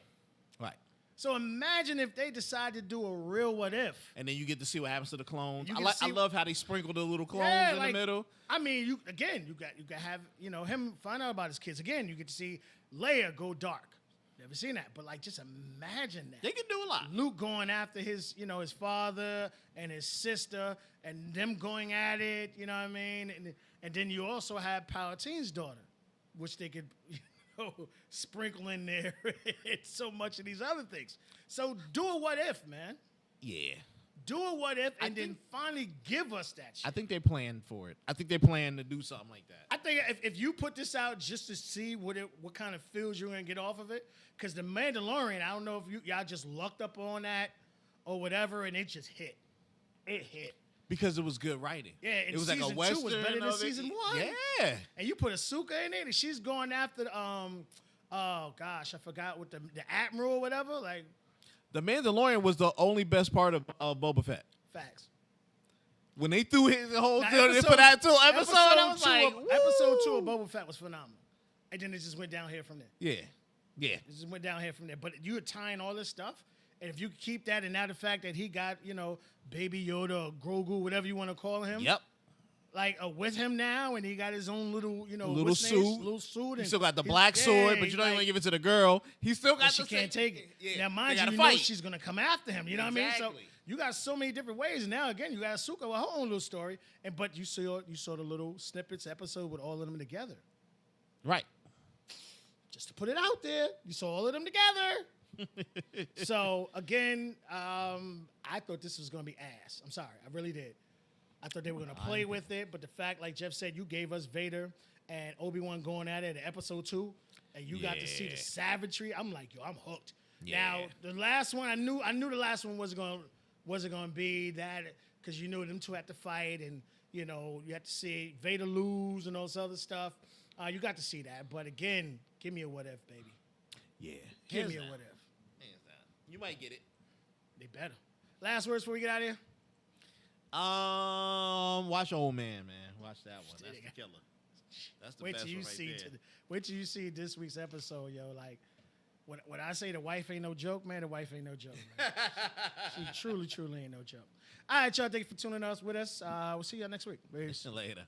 Right. So imagine if they decide to do a real what if. And then you get to see what happens to the clones. You I, get to I see- love how they sprinkle the little clones Yeah, in like, the middle. I mean, you got have him find out about his kids again. You get to see Leia go dark. Never seen that, but like just imagine that. They can do a lot. Luke going after his his father and his sister, and them going at it. You know what I mean? And then you also have Palpatine's daughter, which they could sprinkle in there. It's so much of these other things. So do a what if, man. Yeah. Do a what if, and then think- finally give us that shit. I think they planned for it. I think they plan to do something like that. I think if you put this out just to see what kind of feels you're gonna get off of it, because the Mandalorian, I don't know if y'all just lucked up on that or whatever, and it just hit. It hit. Because it was good writing. Yeah, and it was like a season western. 2 was better than of it. season 1. Yeah. And you put Ahsoka in it, and she's going after oh gosh, I forgot what the Admiral or whatever. Like The Mandalorian was the only best part of Boba Fett. facts. When they threw his whole Now, deal for that episode, I was like, episode 2 woo. of Boba Fett was phenomenal, and then it just went down here from there. Yeah. Yeah. It just went down here from there. But you're tying all this stuff, and if you keep that, and now the fact that he got, Baby Yoda or Grogu, whatever you want to call him, Yep. like with him now, and he got his own little, Little suit. little suit. He And still got the his- black sword, but he's you don't like- even give it to the girl. He still got and she the can't same- take it. Yeah. Now, mind They you, gotta you know fight. she's gonna come after him. You know what I mean? So Exactly. you got so many different ways. And now again, you got Ahsoka with her own little story, but you saw the little snippets episode with all of them together. Right. Just to put it out there, you saw all of them together. So again, I thought this was gonna be ass. I'm sorry, I really did. I thought they were gonna play with it, but the fact, like Jeff said, you gave us Vader and Obi-Wan going at it in episode 2, and you got to see the Yeah. savagery. I'm like, yo, I'm hooked. Yeah. Now the last one, I knew the last one wasn't gonna be that, because you knew them two had to fight, and you had to see Vader lose and all this other stuff. You got to see that, but again, give me a what if, baby. Yeah. Give Hands me a down. what if. Hands down. You might get it. They better. Last words before we get out of here. Watch Old Man. Watch that one. That's the killer. That's the Wait best till you one right see. there. Wait till you see this week's episode, yo. Like, when I say the wife ain't no joke, man, the wife ain't no joke, man. She truly ain't no joke. All right, y'all. Thank you for tuning us with us. We'll see y'all next week. Peace. Later.